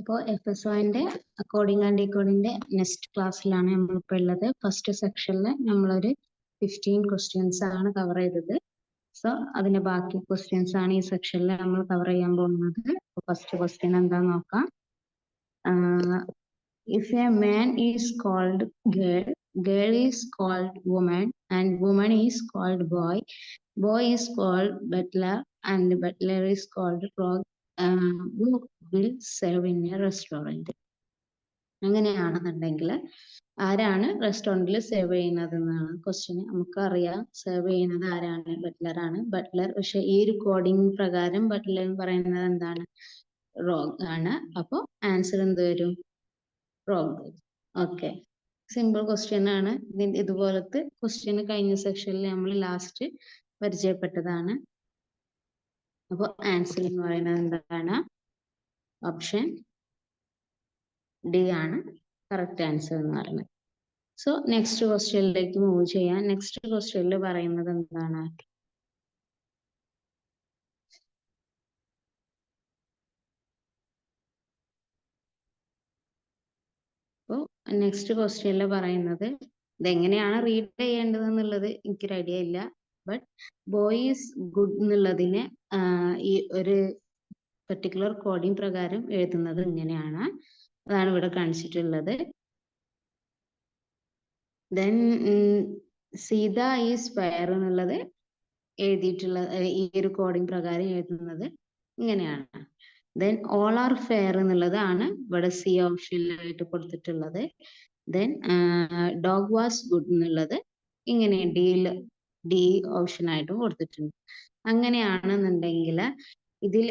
അപ്പോൾ FSOന്റെ according and ഡീകോഡിന്റെ next ക്ലാസ്സിലാണ് നമ്മളിപ്പോൾ ഉള്ളത്. ഫസ്റ്റ് സെക്ഷനിൽ നമ്മളൊരു 15 ക്വസ്റ്റ്യൻസ് ആണ് കവർ ചെയ്തത്. സോ അതിന്റെ ബാക്കി ക്വസ്റ്റ്യൻസ് ആണ് ഈ സെക്ഷനിൽ നമ്മൾ കവർ ചെയ്യാൻ പോകുന്നത്. ഫസ്റ്റ് ക്വസ്റ്റ്യൻ എന്താന്ന് നോക്കാം. If a man is called girl, girl is called woman, and woman is called boy, boy is called butler, and butler is called frog, who will serve in a restaurant. അങ്ങനെയാണെന്നുണ്ടെങ്കിൽ ആരാണ് റെസ്റ്റോറൻറ്റിൽ serve ചെയ്യുന്നത് എന്നാണ് question. നമുക്കറിയാം serve ചെയ്യുന്നത് ആരാണ്, Buttler ആണ്. Buttler, പക്ഷെ ഈ ഒരു കോഡിംഗ് പ്രകാരം ബട്ട്ലർ എന്ന് പറയുന്നത് എന്താണ്, റോഗ് ആണ്. അപ്പോൾ ആൻസർ എന്ത് വരും, റോഗ്. ഓക്കെ, സിമ്പിൾ ക്വസ്റ്റ്യൻ ആണ്. ഇതുപോലത്തെ ക്വസ്റ്റ്യൻ കഴിഞ്ഞ സെക്ഷനിൽ നമ്മൾ ലാസ്റ്റ് പരിചയപ്പെട്ടതാണ്. അപ്പോൾ ആൻസർ എന്ന് പറയുന്നത് എന്താണ്, ഓപ്ഷൻ ഡി ആണ് കറക്റ്റ് ആൻസർ എന്ന് പറയുന്നത്. സോ നെക്സ്റ്റ് ക്വസ്റ്റ്യനിലേക്ക് മൂവ് ചെയ്യാം. നെക്സ്റ്റ് ക്വസ്റ്റ്യനിൽ പറയുന്നത് എന്താണ്, അപ്പോൾ നെക്സ്റ്റ് ക്വസ്റ്റ്യനിൽ പറയുന്നത് ഇതെങ്ങനെയാണ് റീഡ് ചെയ്യേണ്ടത് എന്നുള്ളത് എനിക്കൊരു ഐഡിയ ഇല്ല. ബട്ട് ബോയ് ഈസ് ഗുഡ് എന്നുള്ളതിനെ ഈ ഒരു പെർട്ടിക്കുലർ കോഡിംഗ് പ്രകാരം എഴുതുന്നത് ഇങ്ങനെയാണ്. അതാണ് ഇവിടെ കാണിച്ചിട്ടുള്ളത്. ദെൻ സീത ഈസ് ഫെയർ എന്നുള്ളത് എഴുതിയിട്ടുള്ള ഈ ഒരു കോഡിംഗ് പ്രകാരം എഴുതുന്നത് ഇങ്ങനെയാണ്. ദെൻ ഓൾ ആർ ഫെയർ എന്നുള്ളതാണ് ഇവിടെ സി ഓപ്ഷനിലായിട്ട് കൊടുത്തിട്ടുള്ളത്. ദെൻ ഡോഗ് വാസ് ഗുഡ് എന്നുള്ളത് ഇങ്ങനെ ഡി ഓപ്ഷൻ ആയിട്ടും കൊടുത്തിട്ടുണ്ട്. അങ്ങനെയാണെന്നുണ്ടെങ്കിൽ ഇതിൽ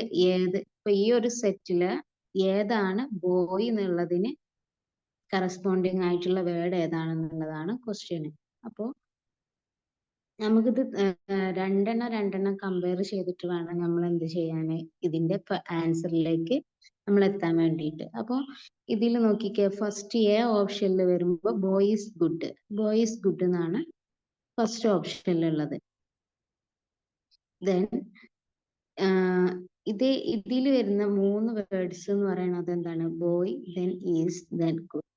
ഇപ്പൊ ഈ ഒരു സെറ്റില് ഏതാണ് ബോയ് എന്നുള്ളതിന് കറസ്പോണ്ടിങ് ആയിട്ടുള്ള വേർഡ് ഏതാണെന്നുള്ളതാണ് ക്വസ്റ്റ്യൻ. അപ്പോൾ നമുക്കിത് രണ്ടെണ്ണം കമ്പയർ ചെയ്തിട്ട് വേണം നമ്മൾ എന്ത് ചെയ്യാൻ, ഇതിന്റെ ആൻസറിലേക്ക് നമ്മൾ എത്താൻ വേണ്ടിയിട്ട്. അപ്പോൾ ഇതിൽ നോക്കിക്കേ, ഫസ്റ്റ് എ ഓപ്ഷനിൽ വരുമ്പോൾ ബോയ് ഈസ് ഗുഡ് എന്നാണ് ഫസ്റ്റ് ഓപ്ഷനിലുള്ളത്. ദെൻ ഇതിൽ വരുന്ന 3 വേർഡ്സ് എന്ന് പറയുന്നത് എന്താണ്, boy, then is, then good.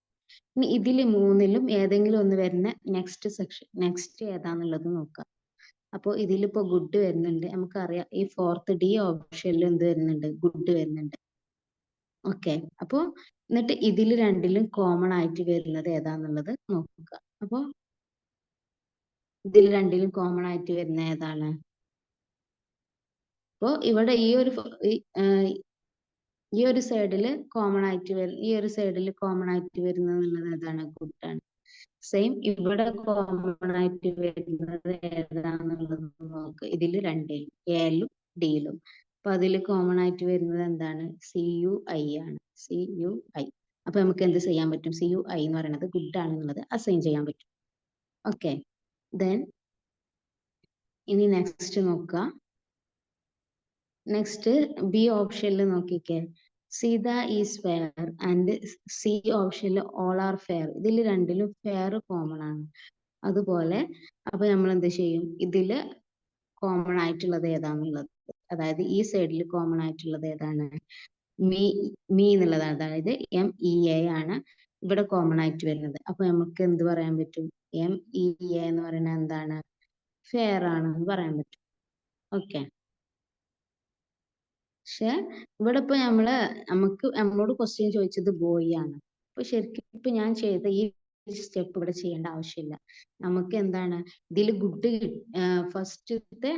ഇനി ഇതിൽ 3ലും ഏതെങ്കിലും ഒന്ന് വരുന്ന നെക്സ്റ്റ് ഏതാന്നുള്ളത് നോക്കാം. അപ്പോൾ ഇതിലിപ്പോ ഗുഡ് വരുന്നുണ്ട്, നമുക്കറിയാം ഈ 4th ഡി ഓപ്ഷനിൽ എന്ത് വരുന്നുണ്ട്, ഗുഡ് വരുന്നുണ്ട്. ഓക്കെ, അപ്പോ എന്നിട്ട് ഇതിൽ രണ്ടിലും കോമൺ ആയിട്ട് വരുന്നത് ഏതാന്നുള്ളത് നോക്കുക. അപ്പോ ഇതിൽ രണ്ടിലും കോമൺ ആയിട്ട് വരുന്ന ഏതാണ്, അപ്പോ ഇവിടെ ഈ ഒരു സൈഡിൽ കോമൺ ആയിട്ട് വരുന്നത് ഏതാണ്, ഗുഡ് ആണ്. സെയിം ഇവിടെ കോമൺ ആയിട്ട് വരുന്നത് ഏതാണെന്നുള്ളത് നോക്ക്. ഇതിൽ രണ്ടിലും എയിലും ഡിയിലും. അപ്പൊ അതിൽ കോമൺ ആയിട്ട് വരുന്നത് എന്താണ്, CUI ആണ്. CUI. അപ്പൊ നമുക്ക് എന്ത് ചെയ്യാൻ പറ്റും, CUI എന്ന് പറയുന്നത് ഗുഡ് ആണെന്നുള്ളത് അസൈൻ ചെയ്യാൻ പറ്റും. ഓക്കെ, ദെൻ ഇനി നെക്സ്റ്റ് നോക്കുക. നെക്സ്റ്റ് ബി ഓപ്ഷനിൽ നോക്കിക്കേ, Sita is fair and C ഓപ്ഷനിൽ ഓൾ ആർ ഫെയർ. ഇതിൽ രണ്ടിലും ഫെയർ കോമൺ ആണ്. അതുപോലെ അപ്പൊ നമ്മൾ എന്ത് ചെയ്യും, ഇതില് കോമൺ ആയിട്ടുള്ളത് ഏതാന്നുള്ളത്, അതായത് ഈ സൈഡിൽ കോമൺ ആയിട്ടുള്ളത് ഏതാണ്, മീ എന്നുള്ളതാണ്. അതായത് MEA ആണ് ഇവിടെ കോമൺ ആയിട്ട് വരുന്നത്. അപ്പൊ നമുക്ക് എന്ത് പറയാൻ പറ്റും, MEA എന്ന് പറയുന്നത് എന്താണ്, ഫെയർ ആണെന്ന് പറയാൻ പറ്റും. ഓക്കെ, പക്ഷെ ഇവിടെ ഇപ്പൊ നമ്മളോട് ക്വസ്റ്റ്യൻ ചോദിച്ചത് ബോയ് ആണ്. അപ്പൊ ശരിക്കും ഇപ്പൊ ഞാൻ ചെയ്ത ഈ സ്റ്റെപ്പ് ഇവിടെ ചെയ്യേണ്ട ആവശ്യമില്ല. നമുക്ക് എന്താണ് ഇതിൽ ഗുഡ്, ഫസ്റ്റത്തെ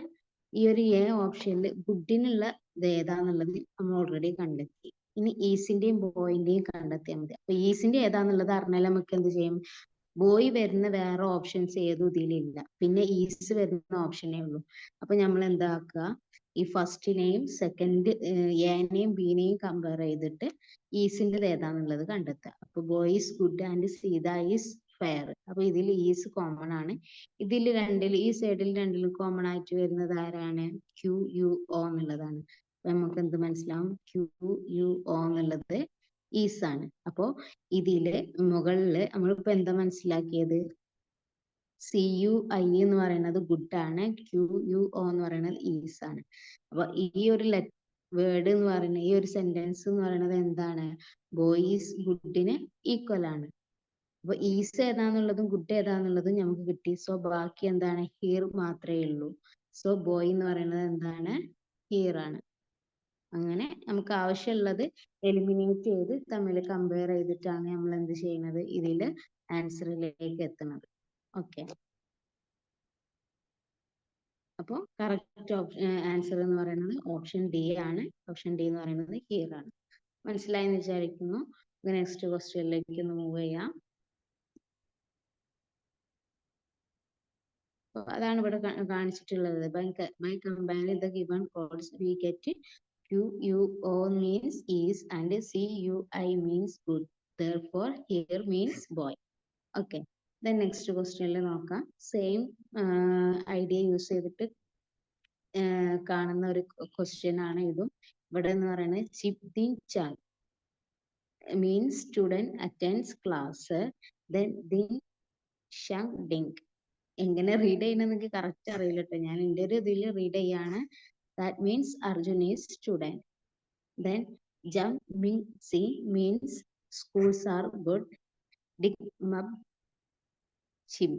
ഈ ഒരു എ ഓപ്ഷനിൽ ഗുഡിനുള്ള ഇത് ഏതാന്നുള്ളത് നമ്മൾ ഓൾറെഡി കണ്ടെത്തി. ഇനി ഈസിന്റെയും ബോയിന്റെയും കണ്ടെത്തിയാൽ മതി. അപ്പൊ ഈസിന്റെ ഏതാന്നുള്ളത് അറിഞ്ഞാൽ നമുക്ക് എന്ത് ചെയ്യും, ബോയ് വരുന്ന വേറെ ഓപ്ഷൻസ് ഏതും ഇതിലില്ല, പിന്നെ ഈസ് വരുന്ന ഓപ്ഷനേ ഉള്ളൂ. അപ്പൊ നമ്മൾ എന്താക്കുക, ഈ ഫസ്റ്റിനെയും സെക്കൻഡ് എനെയും ബിനെയും കമ്പയർ ചെയ്തിട്ട് ഈസിന്റെ ഏതാന്നുള്ളത് കണ്ടെത്തുക. അപ്പൊ boy is good and Sita is fair. അപ്പൊ ഇതിൽ ഈസ് കോമൺ ആണ്. ഇതിൽ ഈ സൈഡിൽ രണ്ടിലും കോമൺ ആയിട്ട് വരുന്നത് ആരാണ്, QUO എന്നുള്ളതാണ്. അപ്പൊ നമുക്ക് എന്ത് മനസ്സിലാവും, QUO എന്നുള്ളത് ഈസ് ആണ്. അപ്പോ ഇതില് മുകളില് നമ്മളിപ്പോ എന്താ മനസ്സിലാക്കിയത്, CUI എന്ന് പറയുന്നത് ഗുഡ് ആണ്, QUO എന്ന് പറയുന്നത് ഈസ് ആണ്. അപ്പൊ ഈ ഒരു വേർഡ് എന്ന് പറയുന്നത്, ഈ ഒരു സെന്റൻസ് എന്ന് പറയുന്നത് എന്താണ്? ബോയ് ഈസ് ഗുഡിന് ഈക്വൽ ആണ്. അപ്പൊ ഈസ് ഏതാന്നുള്ളതും ഗുഡ് ഏതാന്നുള്ളതും നമുക്ക് കിട്ടി. സോ ബാക്കി എന്താണ്? ഹിയർ മാത്രമേ ഉള്ളൂ. സോ ബോയ് എന്ന് പറയുന്നത് എന്താണ്? ഹിയർ ആണ്. അങ്ങനെ നമുക്ക് ആവശ്യമുള്ളത് എലിമിനേറ്റ് ചെയ്ത് തമ്മിൽ കമ്പയർ ചെയ്തിട്ടാണ് നമ്മൾ എന്ത് ചെയ്യുന്നത്? ഇതിൽ ആൻസറിലേക്ക് എത്തുന്നത്. ഓക്കെ. അപ്പോൾ കറക്റ്റ് ആൻസർ എന്ന് പറയുന്നത് ഓപ്ഷൻ ഡി ആണ്. ഓപ്ഷൻ ഡി എന്ന് പറയുന്നത് ഹിയർ ആണ്. മനസ്സിലായെന്ന് വിചാരിക്കുന്നു. നെക്സ്റ്റ് ക്വസ്റ്റ്യനിലേക്ക് ഒന്ന് മൂവ് ചെയ്യാം. അതാണ് ഇവിടെ കാണിച്ചിട്ടുള്ളത്. By comparing the given codes we get QUO means is and CUI means good. Therefore here means boy. Okay. Then next question നോക്കാം. സെയിം ഐഡിയ യൂസ് ചെയ്തിട്ട് കാണുന്ന ഒരു ക്വസ്റ്റ്യൻ ആണ് ഇതും. ഇവിടെ എന്ന് പറയുന്നത് ചിപ്തിൻ ചാങ് means student attends class. Then din shang ding. എങ്ങനെ റീഡ് ചെയ്യണമെന്ന് എനിക്ക് കറക്റ്റ് അറിയില്ല കേട്ടോ. ഞാൻ എൻ്റെ ഒരു ഇതിൽ റീഡ് ചെയ്യാണ്. That means Arjun is student. Then Jam Ming Si means schools are good. Dik Mab Chim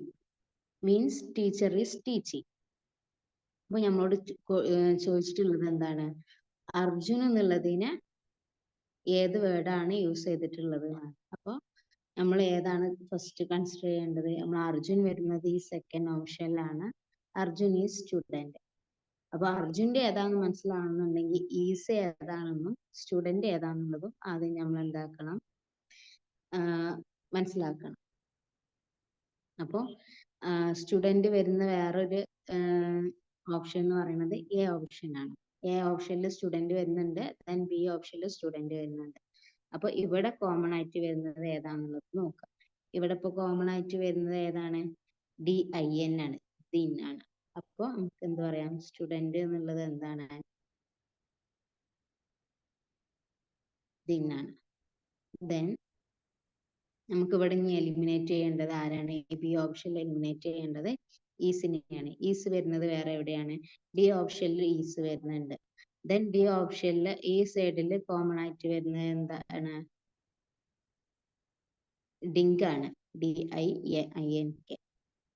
means teacher is teaching. അപ്പോൾ നമ്മളോട് ചോദിച്ചിട്ടുള്ളത് എന്താണ്? അർജുൻ എന്നുള്ളതിന് ഏത് വേർഡാണ് യൂസ് ചെയ്തിട്ടുള്ളത്? അപ്പോൾ നമ്മൾ ഏതാണ് ഫസ്റ്റ് കൺസിഡർ ചെയ്യേണ്ടത്? നമ്മൾ അർജുൻ വരുന്നത് ഈ സെക്കൻഡ് ഓപ്ഷനിലാണ്. Arjun is student. അപ്പൊ അർജുന്റെ ഏതാണെന്ന് മനസ്സിലാണെന്നുണ്ടെങ്കിൽ ഈസ് ഏതാണെന്നും സ്റ്റുഡന്റ് ഏതാണെന്നുള്ളതും ആദ്യം നമ്മൾ എന്താക്കണം? മനസ്സിലാക്കണം. അപ്പോൾ സ്റ്റുഡന്റ് വരുന്ന വേറൊരു ഓപ്ഷൻ എന്ന് പറയുന്നത് എ ഓപ്ഷൻ ആണ്. എ ഓപ്ഷനിൽ സ്റ്റുഡന്റ് വരുന്നുണ്ട്. ദെൻ ബി ഓപ്ഷനിൽ സ്റ്റുഡന്റ് വരുന്നുണ്ട്. അപ്പൊ ഇവിടെ കോമൺ ആയിട്ട് വരുന്നത് ഏതാണെന്നുള്ളത് നോക്കാം. ഇവിടെ ഇപ്പൊ കോമൺ ആയിട്ട് വരുന്നത് ഏതാണ്? DIN ആണ്, ദിൻ ആണ്. അപ്പൊ നമുക്ക് എന്ത് പറയാം? സ്റ്റുഡന്റ് എന്നുള്ളത് എന്താണ്? ദിൻ ആണ്. ദെൻ നമുക്ക് ഇവിടെ ഇനി എലിമിനേറ്റ് ചെയ്യേണ്ടത് ആരാണ്? ബി ഓപ്ഷനിൽ എലിമിനേറ്റ് ചെയ്യേണ്ടത് ഈസിനെയാണ്. ഈസ് വരുന്നത് വേറെ എവിടെയാണ്? ഡി ഓപ്ഷനിൽ ഈസ് വരുന്നുണ്ട്. ദെൻ ഡി ഓപ്ഷനിൽ ഈ സൈഡിൽ കോമൺ ആയിട്ട് വരുന്നത് എന്താണ്? ഡിങ്ക് ആണ്.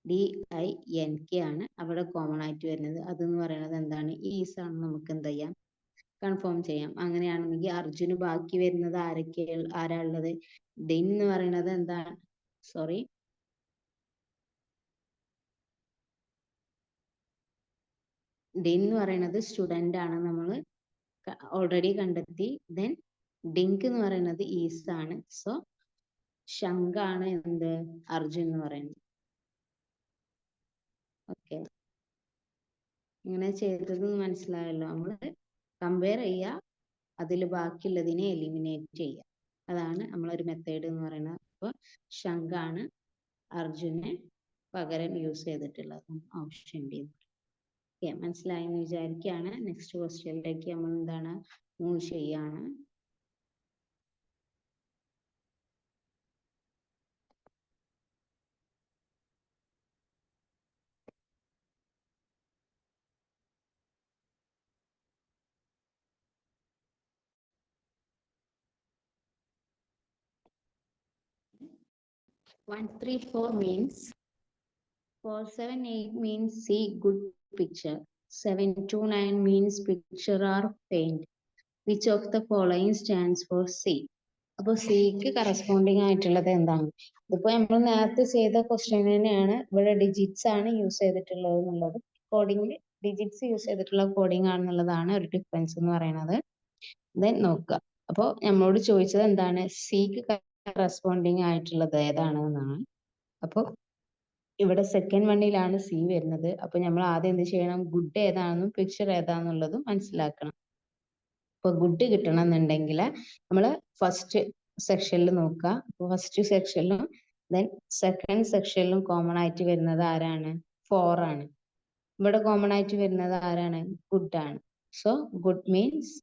DINK ആണ് അവിടെ കോമൺ ആയിട്ട് വരുന്നത്. അതെന്ന് പറയുന്നത് എന്താണ്? ഈസ് ആണ്. നമുക്ക് എന്ത് ചെയ്യാം? കൺഫേം ചെയ്യാം. അങ്ങനെയാണെങ്കിൽ അർജുന് ബാക്കി വരുന്നത് ആരാ ഉള്ളത്? ദിൻ എന്ന് പറയുന്നത് എന്താണ്? സോറി, ദിൻ എന്ന് പറയുന്നത് സ്റ്റുഡന്റ് ആണ്, നമ്മൾ ഓൾറെഡി കണ്ടെത്തി. ദെൻ ഡിങ്ക് എന്ന് പറയുന്നത് ഈസ് ആണ്. സോ ശങ്കാണ് എന്ത്? അർജുൻ എന്ന് പറയുന്നത്. ഓക്കെ, ഇങ്ങനെ ചെയ്തത് മനസ്സിലായല്ലോ. നമ്മൾ കമ്പയർ ചെയ്യുക, അതിൽ ബാക്കിയുള്ളതിനെ എലിമിനേറ്റ് ചെയ്യുക. അതാണ് നമ്മളൊരു മെത്തേഡ് എന്ന് പറയുന്നത്. അപ്പോൾ ശങ്കാണ് അർജുനെ പകരം യൂസ് ചെയ്തിട്ടുള്ളത്. Option D. ഓക്കെ, മനസ്സിലായെന്ന് വിചാരിക്കുകയാണ്. നെക്സ്റ്റ് ക്വസ്റ്റ്യനിലേക്ക് നമ്മൾ എന്താണ്? മൂവ് ചെയ്യാണ്. One, 3, 4 means 4, 7, 8 means see good picture. 7, 2, 9 means picture are faint. Which of the following stands for C? അപ്പോൾ സിക്ക് കറസ്പോണ്ടിങ് ആയിട്ടുള്ളത് എന്താണ്? ഇതിപ്പോ നമ്മൾ നേരത്തെ ചെയ്ത ക്വസ്റ്റ്യൻ തന്നെയാണ്. ഇവിടെ ഡിജിറ്റ്സ് ആണ് യൂസ് ചെയ്തിട്ടുള്ളത് എന്നുള്ളത്. കോഡിങ്ങിൽ ഡിജിറ്റ്സ് യൂസ് ചെയ്തിട്ടുള്ള കോഡിംഗ് ആണെന്നുള്ളതാണ് ഒരു ഡിഫറൻസ് എന്ന് പറയുന്നത്. ദെൻ നോക്കുക. അപ്പോൾ നമ്മളോട് ചോദിച്ചത് എന്താണ്? സിക്ക് കറസ്പോണ്ടിങ് ആയിട്ടുള്ളത് ഏതാണെന്നാണ്. അപ്പോൾ ഇവിടെ സെക്കൻഡ് വണ്ണിലാണ് സി വരുന്നത്. അപ്പൊ നമ്മൾ ആദ്യം എന്ത് ചെയ്യണം? ഗുഡ് ഏതാണെന്നും പിക്ചർ ഏതാണെന്നുള്ളതും മനസ്സിലാക്കണം. ഇപ്പൊ ഗുഡ് കിട്ടണം എന്നുണ്ടെങ്കിൽ നമ്മൾ ഫസ്റ്റ് സെക്ഷനിൽ നോക്കുക. ഫസ്റ്റ് സെക്ഷനിലും ദെൻ സെക്കൻഡ് സെക്ഷനിലും കോമൺ ആയിട്ട് വരുന്നത് ആരാണ്? 4 ആണ്. ഇവിടെ കോമൺ ആയിട്ട് വരുന്നത് ആരാണ്? ഗുഡ് ആണ്. സോ ഗുഡ് മീൻസ്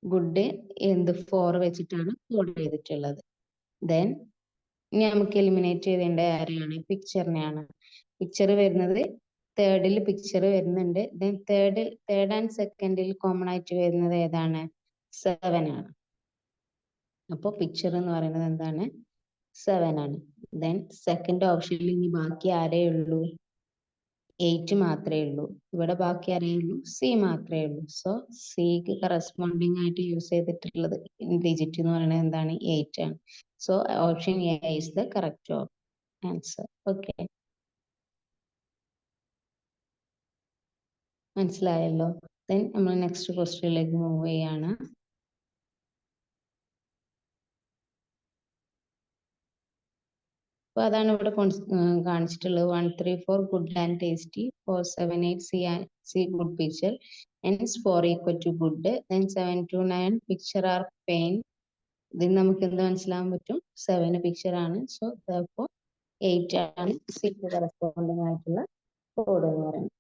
ഗുഡ് എന്ത് 4 വെച്ചിട്ടാണ് കോഡ് ചെയ്തിട്ടുള്ളത്. ദെൻ ഇനി നമുക്ക് എലിമിനേറ്റ് ചെയ്തേണ്ട ആരെയാണ്? പിക്ചറിനെയാണ്. പിക്ചർ വരുന്നത് തേർഡിൽ പിക്ചർ വരുന്നുണ്ട്. ദെൻ തേർഡ് ആൻഡ് സെക്കൻഡിൽ കോമൺ ആയിട്ട് വരുന്നത് ഏതാണ്? 7 ആണ്. അപ്പോൾ പിക്ചർ എന്ന് പറയുന്നത് എന്താണ്? 7 ആണ്. ദെൻ സെക്കൻഡ് ഓപ്ഷനിൽ ഇനി ബാക്കി ആരേ ഉള്ളൂ? 8 മാത്രമേ ഉള്ളൂ. ഇവിടെ ബാക്കി ആരേ ഉള്ളൂ? സി മാത്രമേ ഉള്ളൂ. സോ സിക്ക് കറസ്പോണ്ടിങ് ആയിട്ട് യൂസ് ചെയ്തിട്ടുള്ളത് ഡിജിറ്റ് എന്ന് പറയുന്നത് എന്താണ്? 8 ആണ്. So option A is the correct answer. Okay, മനസ്സിലായല്ലോ. ദെൻ നമ്മൾ നെക്സ്റ്റ് ക്വസ്റ്റ്യനിലേക്ക് മൂവ് ചെയ്യാണ്. അപ്പൊ അതാണ് ഇവിടെ കാണിച്ചിട്ടുള്ളത്. 134 good and tasty, 478 see good picture, hence 4 equal to good, then 7 to 9 picture are pain. ഇതിൽ നമുക്ക് എന്ത് മനസ്സിലാക്കാൻ പറ്റും? 7 പിക്ചർ ആണ്. സോ therefore 8 ആണ് സിക്ക് കറസ്പോണ്ടിങ് ആയിട്ടുള്ള കോഡ് എന്ന് പറയുന്നത്.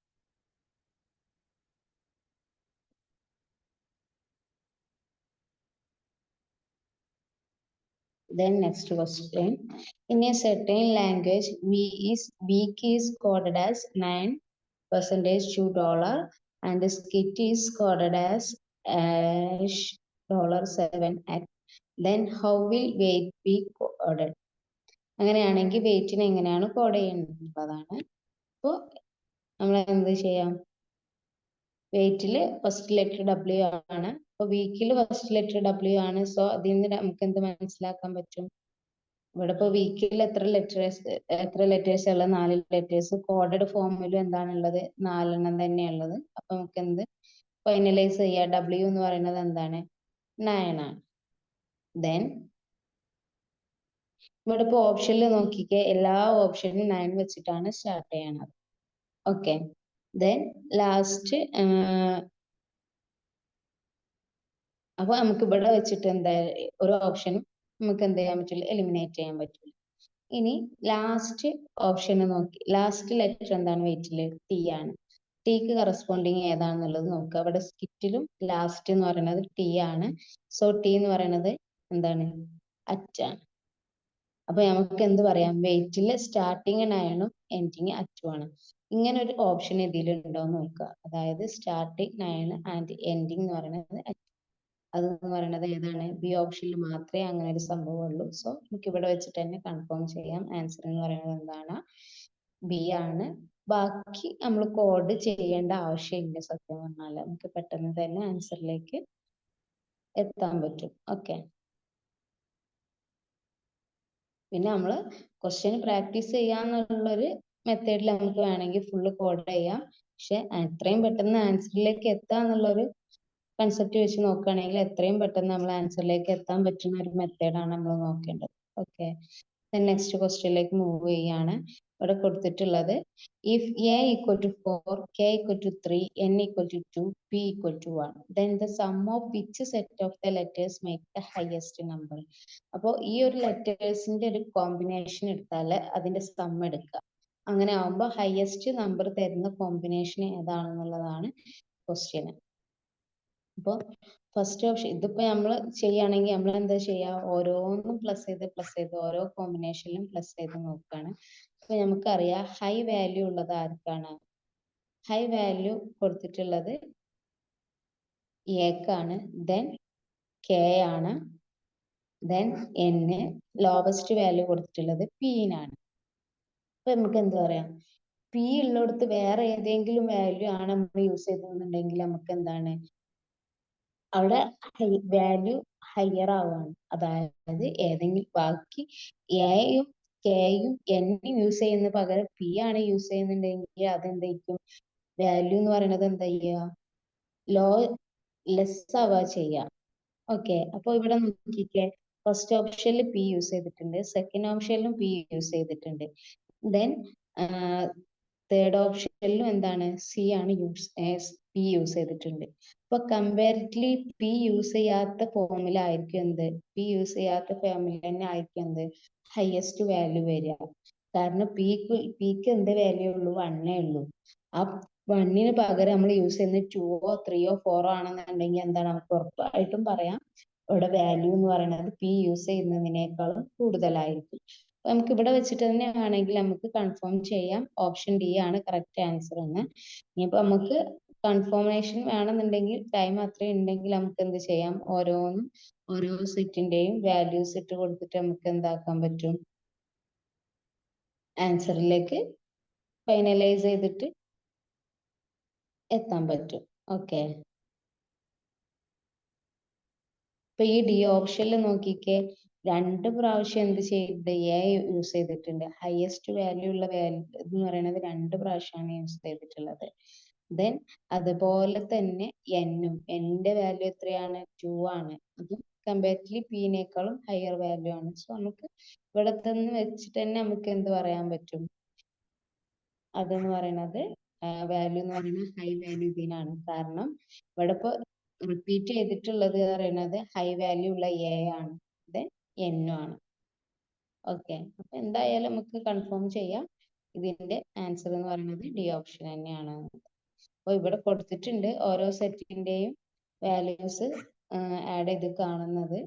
Then next question. In a certain language, week is coded as 9% $2 and skit is coded as $7. Then how will weight be coded? അങ്ങനെയാണെങ്കിൽ വെയിറ്റിനെ എങ്ങനെയാണ് കോഡ് ചെയ്യുന്നതാണ്. അപ്പോൾ നമ്മൾ എന്ത് ചെയ്യാം? വെയിറ്റിൽ ഫസ്റ്റ് ലെറ്റർ ഡബ്ല്യു ആണ്. അപ്പൊ വീക്കിൽ ഫസ്റ്റ് ലെറ്റർ ഡബ്ല്യു ആണ്. സോ അതിൽ നിന്ന് നമുക്ക് എന്ത് മനസ്സിലാക്കാൻ പറ്റും? ഇവിടെ ഇപ്പൊ വീക്കിൽ എത്ര ലെറ്റേഴ്സ് ഉള്ളത്? 4 ലെറ്റേഴ്സ്. കോഡഡ് ഫോമിലും എന്താണുള്ളത്? 4 തന്നെയുള്ളത്. അപ്പൊ നമുക്ക് എന്ത് ഫൈനലൈസ് ചെയ്യാം? ഡബ്ല്യു എന്ന് പറയുന്നത് എന്താണ്? 9 ആണ്. ദെൻ ഇവിടെ ഇപ്പൊ ഓപ്ഷനിൽ നോക്കിക്കേ, എല്ലാ ഓപ്ഷനും 9 വെച്ചിട്ടാണ് സ്റ്റാർട്ട് ചെയ്യണത്. ഓക്കെ, ദെൻ ലാസ്റ്റ് അപ്പൊ നമുക്ക് ഇവിടെ വെച്ചിട്ട് എന്താ ഒരു ഓപ്ഷനും നമുക്ക് എന്ത് ചെയ്യാൻ പറ്റില്ല? എലിമിനേറ്റ് ചെയ്യാൻ പറ്റില്ല. ഇനി ലാസ്റ്റ് ഓപ്ഷന് നോക്കി, ലാസ്റ്റ് ലെറ്റർ എന്താണ് വെയിറ്റില്? ടി ആണ്. ടിക്ക് കറസ്പോണ്ടിങ് ഏതാണെന്നുള്ളത് നോക്കുക. അവിടെ സ്കിറ്റിലും ലാസ്റ്റ് എന്ന് പറയുന്നത് ടി ആണ്. സോ ടി എന്ന് പറയുന്നത് എന്താണ്? അറ്റാണ്. അപ്പൊ നമുക്ക് എന്ത് പറയാം? വെയിറ്റില് സ്റ്റാർട്ടിങ് 9ഉം എൻഡിങ് അറ്റും ആണ്. ഇങ്ങനെ ഒരു ഓപ്ഷൻ ഇതിലുണ്ടോ എന്ന് നോക്കുക. അതായത് സ്റ്റാർട്ടിങ് 9 ആൻഡ് എൻഡിങ് എന്ന് പറയുന്നത് അതെന്ന് പറയുന്നത് ഏതാണ്? ബി ഓപ്ഷനിൽ മാത്രമേ അങ്ങനെ ഒരു സംഭവം ഉള്ളൂ. സോ നമുക്ക് ഇവിടെ വെച്ചിട്ട് തന്നെ കൺഫേം ചെയ്യാം. ആൻസർ എന്ന് പറയുന്നത് എന്താണ്? ബി ആണ്. ബാക്കി നമ്മൾ കോഡ് ചെയ്യേണ്ട ആവശ്യമില്ല. സത്യം പറഞ്ഞാൽ നമുക്ക് പെട്ടെന്ന് തന്നെ ആൻസറിലേക്ക് എത്താൻ പറ്റും. ഓക്കെ, പിന്നെ നമ്മൾ ക്വസ്റ്റ്യൻ പ്രാക്ടീസ് ചെയ്യാന്നുള്ളൊരു മെത്തേഡിൽ നമുക്ക് വേണമെങ്കിൽ ഫുള്ള് കോഡ് ചെയ്യാം. പക്ഷെ എത്രയും പെട്ടെന്ന് ആൻസറിലേക്ക് എത്താന്നുള്ളൊരു കൺസെപ്റ്റ് വെച്ച് നോക്കുകയാണെങ്കിൽ എത്രയും പെട്ടെന്ന് നമ്മൾ ആൻസറിലേക്ക് എത്താൻ പറ്റുന്ന ഒരു മെത്തേഡാണ് നമ്മൾ നോക്കേണ്ടത്. ഓക്കെ, നെക്സ്റ്റ് ക്വസ്റ്റ്യനിലേക്ക് മൂവ് ചെയ്യാണ്. ഇവിടെ കൊടുത്തിട്ടുള്ളത് if A equal to 4, K equal to 3, N equal to 2, P equal to 1, then the sum of which set of the letters make the highest number. അപ്പോൾ ഈ ഒരു ലെറ്റേഴ്സിന്റെ ഒരു കോമ്പിനേഷൻ എടുത്താൽ അതിന്റെ സം എടുക്കുക. അങ്ങനെ ആവുമ്പോൾ ഹയസ്റ്റ് നമ്പർ തരുന്ന കോമ്പിനേഷൻ ഏതാണെന്നുള്ളതാണ് ക്വസ്റ്റ്യൻ. അപ്പോൾ ഫസ്റ്റ് ഓപ്ഷൻ ഇതിപ്പോ നമ്മൾ ചെയ്യുകയാണെങ്കിൽ നമ്മൾ എന്താ ചെയ്യുക? ഓരോന്നും പ്ലസ് ചെയ്ത് ഓരോ കോമ്പിനേഷനിലും പ്ലസ് ചെയ്ത് നോക്കുകയാണ്. അപ്പൊ നമുക്കറിയാം ഹൈ വാല്യൂ ഉള്ളത് ആർക്കാണ്? ഹൈ വാല്യൂ കൊടുത്തിട്ടുള്ളത് എക്കാണ്, ദെൻ കെ ആണ്, ദെൻ എൻ. ലോവസ്റ്റ് വാല്യൂ കൊടുത്തിട്ടുള്ളത് പിന്നാണ്. അപ്പൊ നമുക്ക് എന്താ പറയാം? പി ഉള്ളിടത്ത് വേറെ ഏതെങ്കിലും വാല്യൂ ആണ് നമ്മൾ യൂസ് ചെയ്തിട്ടുണ്ടെങ്കിൽ നമുക്ക് എന്താണ് അവിടെ വാല്യൂ ഹയർ ആവുകയാണ്. അതായത് ഏതെങ്കിലും ബാക്കി എയും കെയും എന്നും യൂസ് ചെയ്യുന്ന പകരം പി ആണ് യൂസ് ചെയ്യുന്നുണ്ടെങ്കിൽ അതെന്തായിരിക്കും? വാല്യൂ എന്ന് പറയുന്നത് എന്താ ചെയ്യുക? ലോ ലെസ് ആവുക ചെയ്യുക. ഓക്കെ, അപ്പൊ ഇവിടെ നോക്കിക്കേ, ഫസ്റ്റ് ഓപ്ഷനിൽ പി യൂസ് ചെയ്തിട്ടുണ്ട്, സെക്കൻഡ് ഓപ്ഷനിലും പി യൂസ് ചെയ്തിട്ടുണ്ട്, ദെൻ തേർഡ് ഓപ്ഷനിലും എന്താണ്? സി ആണ് പി യൂസ് ചെയ്തിട്ടുണ്ട്. അപ്പൊ കമ്പാരിറ്റീവ്ലി പി യൂസ് ചെയ്യാത്ത ഫോമിൽ ആയിരിക്കും എന്ത്? പി യൂസ് ചെയ്യാത്ത ഫോമിൽ തന്നെ ആയിരിക്കും എന്ത്? ഹയസ്റ്റ് വാല്യൂ വരിക. കാരണം പിക്ക് എന്ത് വാല്യൂ ഉള്ളൂ? 1 ഉള്ളൂ. ആ 1ന് പകരം നമ്മൾ യൂസ് ചെയ്യുന്നത് 2ഓ 3ഓ 4ഓ ആണെന്നുണ്ടെങ്കിൽ എന്താണ്? നമുക്ക് ഉറപ്പായിട്ടും പറയാം ഇവിടെ വാല്യൂ എന്ന് പറയുന്നത് പി യൂസ് ചെയ്യുന്നതിനേക്കാളും കൂടുതലായിരിക്കും. നമുക്ക് ഇവിടെ വെച്ചിട്ട് തന്നെ ആണെങ്കിൽ നമുക്ക് കൺഫേം ചെയ്യാം ഓപ്ഷൻ ഡി ആണ് കറക്റ്റ് ആൻസർ എന്ന്. ഇനിയിപ്പോ നമുക്ക് കൺഫർമേഷൻ വേണമെന്നുണ്ടെങ്കിൽ ടൈം അത്രയും ഉണ്ടെങ്കിൽ നമുക്ക് എന്ത് ചെയ്യാം, ഓരോന്നും ഓരോ സെറ്റിന്റെയും വാല്യൂസ് ഇട്ട് കൊടുത്തിട്ട് നമുക്ക് എന്താക്കാൻ പറ്റും, ആൻസറിലേക്ക് ഫൈനലൈസ് ചെയ്തിട്ട് എത്താൻ പറ്റും. ഓക്കെ, ഇപ്പൊ ഈ ഡി ഓപ്ഷനിൽ നോക്കിക്കേ, 2 പ്രാവശ്യം എന്ത് ചെയ്തിട്ടുണ്ട്, എ യൂസ് ചെയ്തിട്ടുണ്ട്. ഹയസ്റ്റ് വാല്യൂ ഉള്ള വാല്യൂ എന്ന് പറയുന്നത് 2 പ്രാവശ്യമാണ് യൂസ് ചെയ്തിട്ടുള്ളത്. ദെൻ അതുപോലെ തന്നെ എന്നും, എൻ്റെ വാല്യൂ എത്രയാണ്, 2 ആണ്. അതും കമ്പാരിറ്റീവ്ലി പിന്നേക്കാളും ഹയർ വാല്യൂ ആണ്. സോ നമുക്ക് ഇവിടെ നിന്ന് വെച്ചിട്ട് തന്നെ നമുക്ക് എന്ത് പറയാൻ പറ്റും, അതെന്ന് പറയുന്നത് വാല്യൂ എന്ന് പറയുന്നത് ഹൈ വാല്യൂ ഇതിനാണ്. കാരണം ഇവിടെ ഇപ്പൊ റിപ്പീറ്റ് ചെയ്തിട്ടുള്ളത് പറയുന്നത് ഹൈ വാല്യൂ ഉള്ള എ ആണ്, ദെൻ എന്നും ആണ്. ഓക്കെ, അപ്പൊ എന്തായാലും നമുക്ക് കൺഫേം ചെയ്യാം ഇതിന്റെ ആൻസർ എന്ന് പറയുന്നത് ഡി ഓപ്ഷൻ തന്നെയാണ്. അപ്പൊ ഇവിടെ കൊടുത്തിട്ടുണ്ട് ഓരോ സെറ്റിന്റെയും വാല്യൂസ് ആഡ് ചെയ്ത് കാണുന്നത്.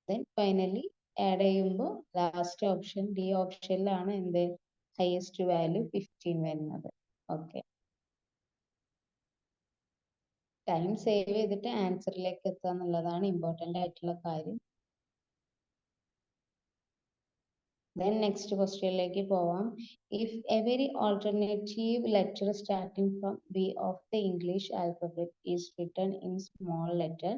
ദെൻ ഫൈനലി ആഡ് ചെയ്യുമ്പോൾ ലാസ്റ്റ് ഓപ്ഷൻ ഡി ഓപ്ഷനിലാണ് എന്ത് ഹയസ്റ്റ് വാല്യൂ 15 വരുന്നത്. ഓക്കെ, ടൈം സേവ് ചെയ്തിട്ട് ആൻസറിലേക്ക് എത്തുക എന്നുള്ളതാണ് ഇമ്പോർട്ടൻ്റ് ആയിട്ടുള്ള കാര്യം. Then next question പോവാം. If every alternative letter starting from B of the English alphabet is written in small letter,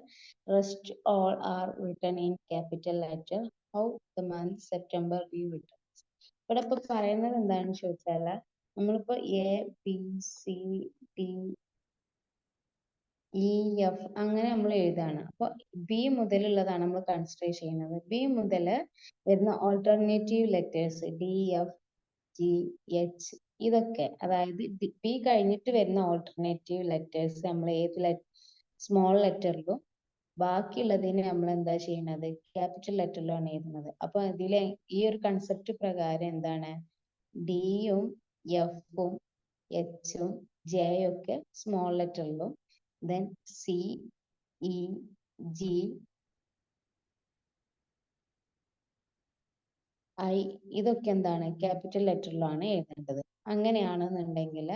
rest all are written in capital letter, how the month September be written? ഇവിടെ ഇപ്പൊ പറയുന്നത് എന്താണെന്ന് ചോദിച്ചാൽ, നമ്മളിപ്പോ A B C D E F അങ്ങനെ നമ്മൾ എഴുതാണ്. അപ്പൊ B മുതലുള്ളതാണ് നമ്മൾ കൺസിഡർ ചെയ്യുന്നത്. ബി മുതൽ വരുന്ന alternative letters D F G H ഇതൊക്കെ, അതായത് ബി കഴിഞ്ഞിട്ട് വരുന്ന ഓൾട്ടർനേറ്റീവ് ലെറ്റേഴ്സ് നമ്മൾ ഏത് സ്മോൾ ലെറ്ററിലും ബാക്കിയുള്ളതിന് നമ്മൾ എന്താ ചെയ്യുന്നത്, ക്യാപിറ്റൽ ലെറ്ററിലാണ് എഴുതുന്നത്. അപ്പൊ ഇതിലെ ഈ ഒരു കൺസെപ്റ്റ് പ്രകാരം എന്താണ്, ഡിയും എഫും എച്ചും ജെയും ഒക്കെ small ലെറ്ററിലും, then C, E, G, I ഇതൊക്കെ എന്താണ് ക്യാപിറ്റൽ ലെറ്ററിലാണ് എഴുതേണ്ടത്. അങ്ങനെയാണെന്നുണ്ടെങ്കിൽ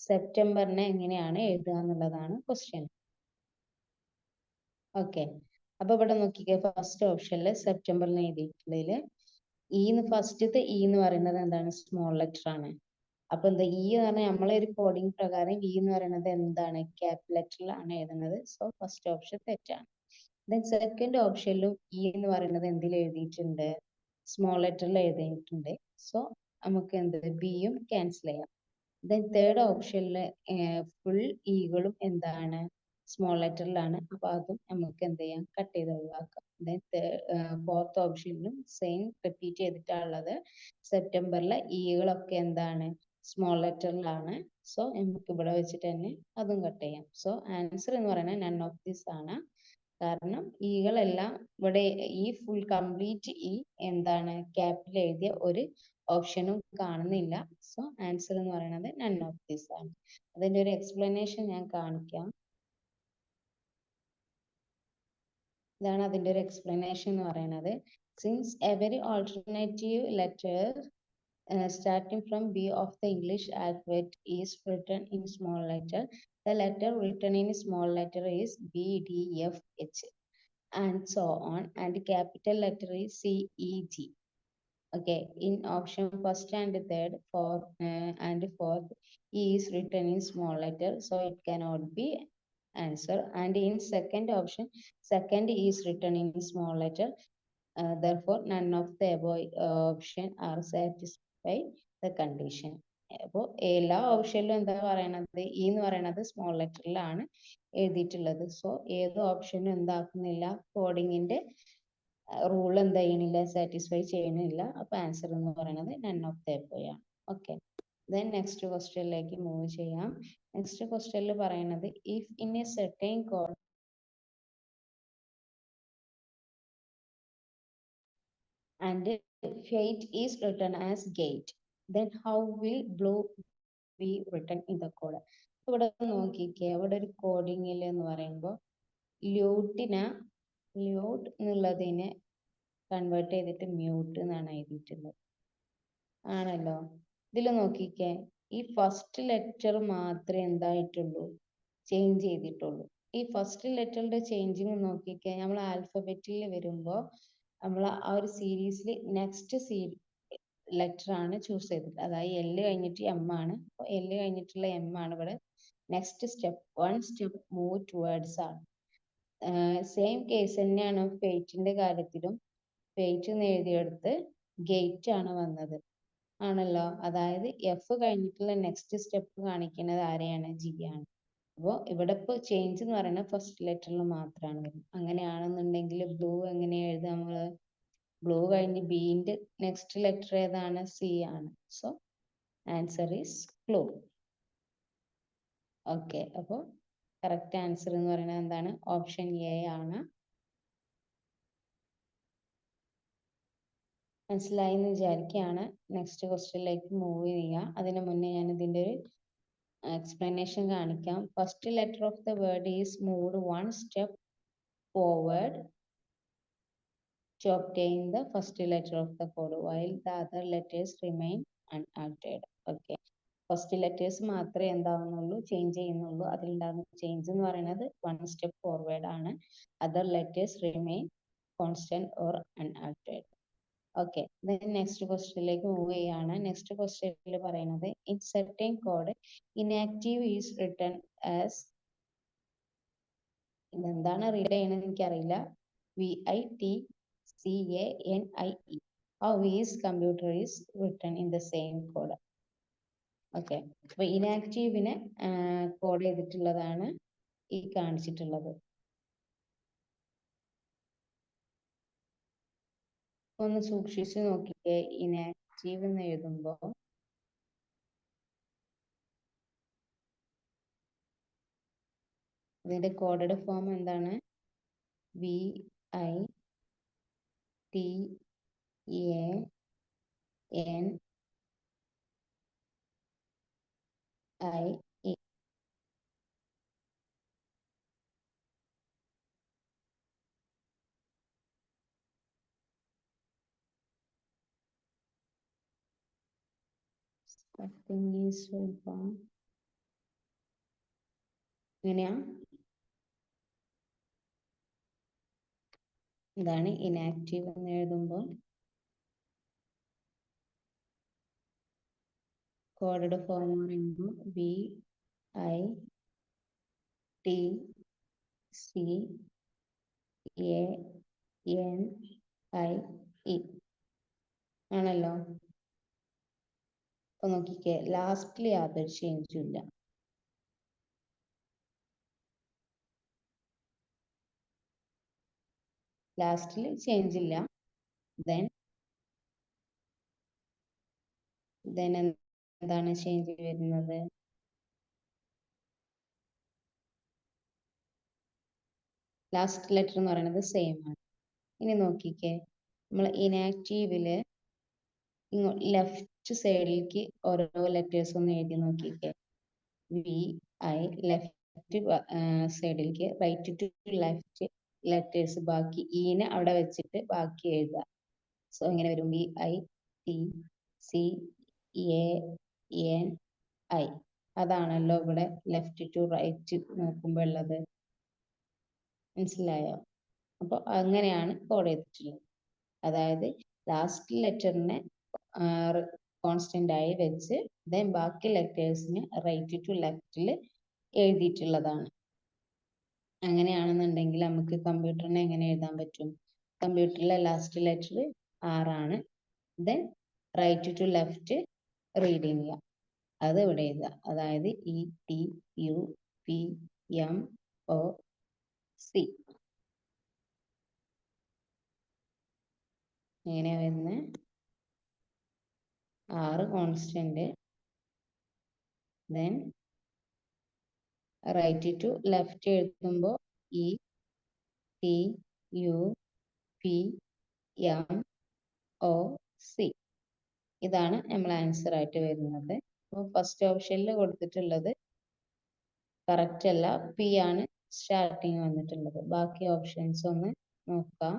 സെപ്റ്റംബറിനെ എങ്ങനെയാണ് എഴുതുക എന്നുള്ളതാണ് ക്വസ്റ്റ്യൻ. ഓക്കെ, അപ്പൊ ഇവിടെ നോക്കിക്കേ, ഫസ്റ്റ് ഓപ്ഷനിൽ സെപ്റ്റംബറിന് എഴുതിയിട്ടുള്ളതിൽ ഫസ്റ്റത്തെ ഇ എന്ന് പറയുന്നത് എന്താണ്, സ്മോൾ ലെറ്റർ ആണ്. അപ്പൊ എന്താ ഇ എന്ന് പറഞ്ഞാൽ നമ്മളെ ഒരു കോഡിംഗ് പ്രകാരം ഇ എന്ന് പറയുന്നത് എന്താണ്, ക്യാപിറ്റൽ ലെറ്ററിലാണ് എഴുതുന്നത്. സോ ഫസ്റ്റ് ഓപ്ഷൻ തെറ്റാണ്. ദെൻ സെക്കൻഡ് ഓപ്ഷനിലും ഇ എന്ന് പറയുന്നത് എന്തിൽ എഴുതിയിട്ടുണ്ട്, സ്മോൾ ലെറ്ററിൽ എഴുതിയിട്ടുണ്ട്. സോ നമുക്ക് എന്ത് ബിയും ക്യാൻസൽ ചെയ്യാം. ദെൻ തേർഡ് ഓപ്ഷനിൽ ഫുൾ ഇകളും എന്താണ് സ്മോൾ ലെറ്ററിലാണ്. അപ്പൊ അതും നമുക്ക് എന്ത് ചെയ്യാം, കട്ട് ചെയ്ത് ഒഴിവാക്കാം. ദെൻ ഫോർത്ത് ഓപ്ഷനിലും സെയിം റിപ്പീറ്റ് ചെയ്തിട്ടുള്ളത്. സെപ്റ്റംബറിലെ ഇകളൊക്കെ എന്താണ് സ്മോൾ ലെറ്ററിലാണ്. സോ നമുക്ക് ഇവിടെ വെച്ചിട്ട് തന്നെ അതും കട്ട് ചെയ്യാം. സോ ആൻസർ എന്ന് പറയുന്നത് നൺ ഓഫ് ദിസ് ആണ്. കാരണം ഇകളെല്ലാം ഇവിടെ ഈ ഫുൾ കംപ്ലീറ്റ് ഈ എന്താണ് ക്യാപിറ്റൽ എഴുതിയ ഒരു ഓപ്ഷനും കാണുന്നില്ല. സോ ആൻസർ എന്ന് പറയുന്നത് നൺ ഓഫ് ദിസ് ആണ്. അതിന്റെ ഒരു എക്സ്പ്ലനേഷൻ ഞാൻ കാണിക്കാം. ഇതാണ് അതിന്റെ ഒരു എക്സ്പ്ലനേഷൻ എന്ന് പറയുന്നത്. Since every alternative letter starting from B of the English alphabet is written in small letter, the letter written in small letter is B, D, F, H, and so on, and capital letter is C, E, G. Okay, in option first and third, and fourth, E is written in small letter, so it cannot be answer. And in second option, second E is written in small letter, therefore none of the above option are satisfy the condition. അപ്പോൾ എല്ലാ ഓപ്ഷനിലും എന്താ പറയണത്, E എന്ന് പറയുന്നത് small ലെറ്ററിലാണ് എഴുതിയിട്ടുള്ളത്. So ഏത് ഓപ്ഷനും എന്താക്കുന്നില്ല, കോഡിങ്ങിന്റെ rule എന്താ ചെയ്യണില്ല, സാറ്റിസ്ഫൈ ചെയ്യണില്ല. അപ്പൊ ആൻസർ എന്ന് പറയുന്നത് നൺ ഓഫ് ദ എബോവ് ആണ്. ഓക്കെ, ദെൻ നെക്സ്റ്റ് ക്വസ്റ്റ്യനിലേക്ക് മൂവ് ചെയ്യാം. നെക്സ്റ്റ് ക്വസ്റ്റ്യനിൽ പറയുന്നത്, if in A certain code and fate is written as gate, then how will blue be written in the code? ഇവിടെ നോക്കിക്കേ, അവിടെ ഒരു കോഡിങ്ങിൽ എന്ന് പറയുമ്പോൾ ല്യൂട്ട് എന്നുള്ളതിനെ കൺവേർട്ട് ചെയ്തിട്ട് മ്യൂട്ട് എന്നാണ് എഴുതിയിട്ടുള്ളത്. ആണല്ലോ. ഇതിൽ നോക്കിക്കേ, ഈ ഫസ്റ്റ് ലെറ്റർ മാത്രമേ എന്തായിട്ടുള്ളൂ, ചേഞ്ച് ചെയ്തിട്ടുള്ളൂ. ഈ ഫസ്റ്റ് ലെറ്ററിന്റെ ചേഞ്ചിങ് നോക്കിക്കേ, നമ്മൾ ആൽഫബറ്റിൽ വരുമ്പോൾ നമ്മൾ ആ ഒരു സീരീസിൽ നെക്സ്റ്റ് ലെറ്റർ ആണ് ചൂസ് ചെയ്തത്. അതായത് എൽ കഴിഞ്ഞിട്ട് എം ആണ്. അപ്പോൾ എൽ കഴിഞ്ഞിട്ടുള്ള എം ആണ് ഇവിടെ next step, one step move towards ആണ്. സെയിം കേസ് തന്നെയാണ് ഫെയ്റ്റിന്റെ കാര്യത്തിലും. ഫെയ്റ്റ് എന്ന് എഴുതിയെടുത്ത് ഗേറ്റ് ആണ് വന്നത്, ആണല്ലോ. അതായത് എഫ് കഴിഞ്ഞിട്ടുള്ള നെക്സ്റ്റ് സ്റ്റെപ്പ് കാണിക്കുന്നത് ആരെയാണ്? ജി ആണ്. അപ്പോൾ ഇവിടെ ഇപ്പോൾ ചേഞ്ച് എന്ന് പറയുന്നത് ഫസ്റ്റ് ലെറ്ററിൽ മാത്രമാണ് വരുന്നത്. അങ്ങനെയാണെന്നുണ്ടെങ്കിൽ ബ്ലൂ എങ്ങനെ എഴുതാം നമ്മൾ? ബ്ലൂ കഴിഞ്ഞ് ബീന്റെ നെക്സ്റ്റ് ലെറ്റർ ഏതാണ്? സി ആണ്. So answer is blue. Okay, അപ്പോൾ കറക്റ്റ് ആൻസർ എന്ന് പറയുന്നത് എന്താണ്? ഓപ്ഷൻ എ ആണ്. മനസ്സിലായി എന്ന് വിചാരിക്കുകയാണ്. നെക്സ്റ്റ് ക്വസ്റ്റ്യനിലേക്ക് മൂവ് ചെയ്യാം. അതിന് മുന്നേ ഞാൻ ഇതിൻ്റെ ഒരു explanation കാണിക്കാം. First letter of the word is moved one step forward to obtain the first letter of the code while the other letters remain unaltered. Okay, first letters മാത്രമേ എന്താവുന്നുള്ളൂ, ചേഞ്ച് ചെയ്യുന്നുള്ളൂ. അതിലുണ്ടാകുന്ന ചേഞ്ച് എന്ന് പറയുന്നത് വൺ സ്റ്റെപ്പ് ഫോർവേഡ് ആണ്. Other letters remain constant or unaltered. Okay, next ക്വസ്റ്റ്യനിലേക്ക് move ചെയ്യാണ്. Next ക്വസ്റ്റ്യനിൽ പറയുന്നത് in certain code inactive is written as, ഇതെന്താണ് റീഡ് ചെയ്യണമെന്ന് എനിക്കറിയില്ല. VITCANIE. How is computer is written in the same code? Okay, അപ്പൊ ഇനാക്റ്റീവിനെ code ചെയ്തിട്ടുള്ളതാണ് ഈ കാണിച്ചിട്ടുള്ളത്. ഒന്ന് സൂക്ഷിച്ച് നോക്കിക്കേ. ഇനാക്റ്റീവ് എന്ന് എഴുതുമ്പോൾ ഇതിന്റെ കോഡഡ് ഫോം എന്താണ്? VITANIE. ഇങ്ങനെയാ? ഇതാണ് ഇനാക്റ്റീവ് എന്ന് എഴുതുമ്പോൾ കോഡഡ് ഫോം പറയുമ്പോൾ VITCANIE ആണല്ലോ. അപ്പൊ നോക്കിക്കേ, ലാസ്റ്റിൽ യാതൊരു ചേഞ്ചും ഇല്ല. ലാസ്റ്റിൽ ചേഞ്ച് ഇല്ല. ദെൻ എന്താണ് ചേഞ്ച് വരുന്നത്? ലാസ്റ്റ് ലെറ്റർ എന്ന് പറയുന്നത് സെയിം ആണ്. ഇനി നോക്കിക്കേ, നമ്മൾ ഇനാക്റ്റീവില് ലെഫ്റ്റ് സൈഡിലേക്ക് ഓരോ ലെറ്റേഴ്സ് ഒന്ന് എഴുതി നോക്കിക്കേ. VI ലെഫ്റ്റ് സൈഡിലേക്ക്, റൈറ്റ് ടു ലെഫ്റ്റ് ലെറ്റേഴ്സ് ബാക്കി ഈനെ അവിടെ വെച്ചിട്ട് ബാക്കി എഴുതുക. സോ എങ്ങനെ വരും? VITCANI. അതാണല്ലോ ഇവിടെ ലെഫ്റ്റ് ടു റൈറ്റ് നോക്കുമ്പോൾ ഉള്ളത്. മനസ്സിലായോ? അപ്പോൾ അങ്ങനെയാണ് കോഡ് ചെയ്തിട്ടുള്ളത്. അതായത് ലാസ്റ്റ് ലെറ്ററിനെ കോൺസ്റ്റന്റ് ആയി വെച്ച് ദെൻ ബാക്കി ലെറ്റേഴ്സിന് റൈറ്റ് ടു ലെഫ്റ്റിൽ എഴുതിയിട്ടുള്ളതാണ്. അങ്ങനെയാണെന്നുണ്ടെങ്കിൽ നമുക്ക് കമ്പ്യൂട്ടറിനെ എങ്ങനെ എഴുതാൻ പറ്റും? കമ്പ്യൂട്ടറിലെ ലാസ്റ്റ് ലെറ്റർ R ആണ്. Then right to left reading ചെയ്യുക. അത് ഇവിടെ എഴുതുക. അതായത് ETUPMOC. എങ്ങനെയാ വരുന്നത്? R constant, then right to left എഴുതുമ്പോൾ ETUPMOC. ഇതാണ് നമ്മൾ ആൻസർ ആയിട്ട് വരുന്നത്. അപ്പോൾ ഫസ്റ്റ് ഓപ്ഷനിൽ കൊടുത്തിട്ടുള്ളത് കറക്റ്റ് അല്ല, പി ആണ് സ്റ്റാർട്ടിങ് വന്നിട്ടുള്ളത്. ബാക്കി ഓപ്ഷൻസ് ഒന്ന് നോക്കാം.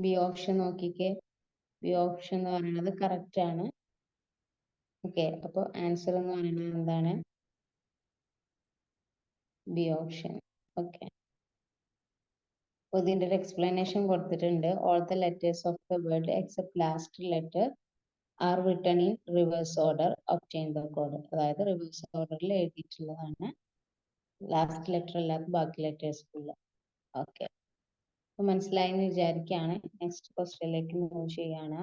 ബി ഓപ്ഷൻ നോക്കിക്കേ. ബി ഓപ്ഷൻ എന്ന് പറയുന്നത് കറക്റ്റ് ആണ്. ഓക്കെ, അപ്പോൾ ആൻസർ എന്ന് പറയുന്നത് എന്താണ്? B option. ഓക്കെ, അപ്പോൾ ഇതിൻ്റെ ഒരു എക്സ്പ്ലനേഷൻ കൊടുത്തിട്ടുണ്ട്. All the letters of the word except last letter R written in reverse order obtain the code. അതായത് റിവേഴ്സ് ഓർഡറിൽ എഴുതിയിട്ടുള്ളതാണ്, ലാസ്റ്റ് ലെറ്റർ അല്ലാത്ത ബാക്കി ലെറ്റേഴ്സ് ഉള്ള. ഓക്കെ, അപ്പോൾ മനസ്സിലായെന്ന് വിചാരിക്കുകയാണ്. നെക്സ്റ്റ് ക്വസ്റ്റ്യനിലേക്ക് മൂവ് ചെയ്യാണ്.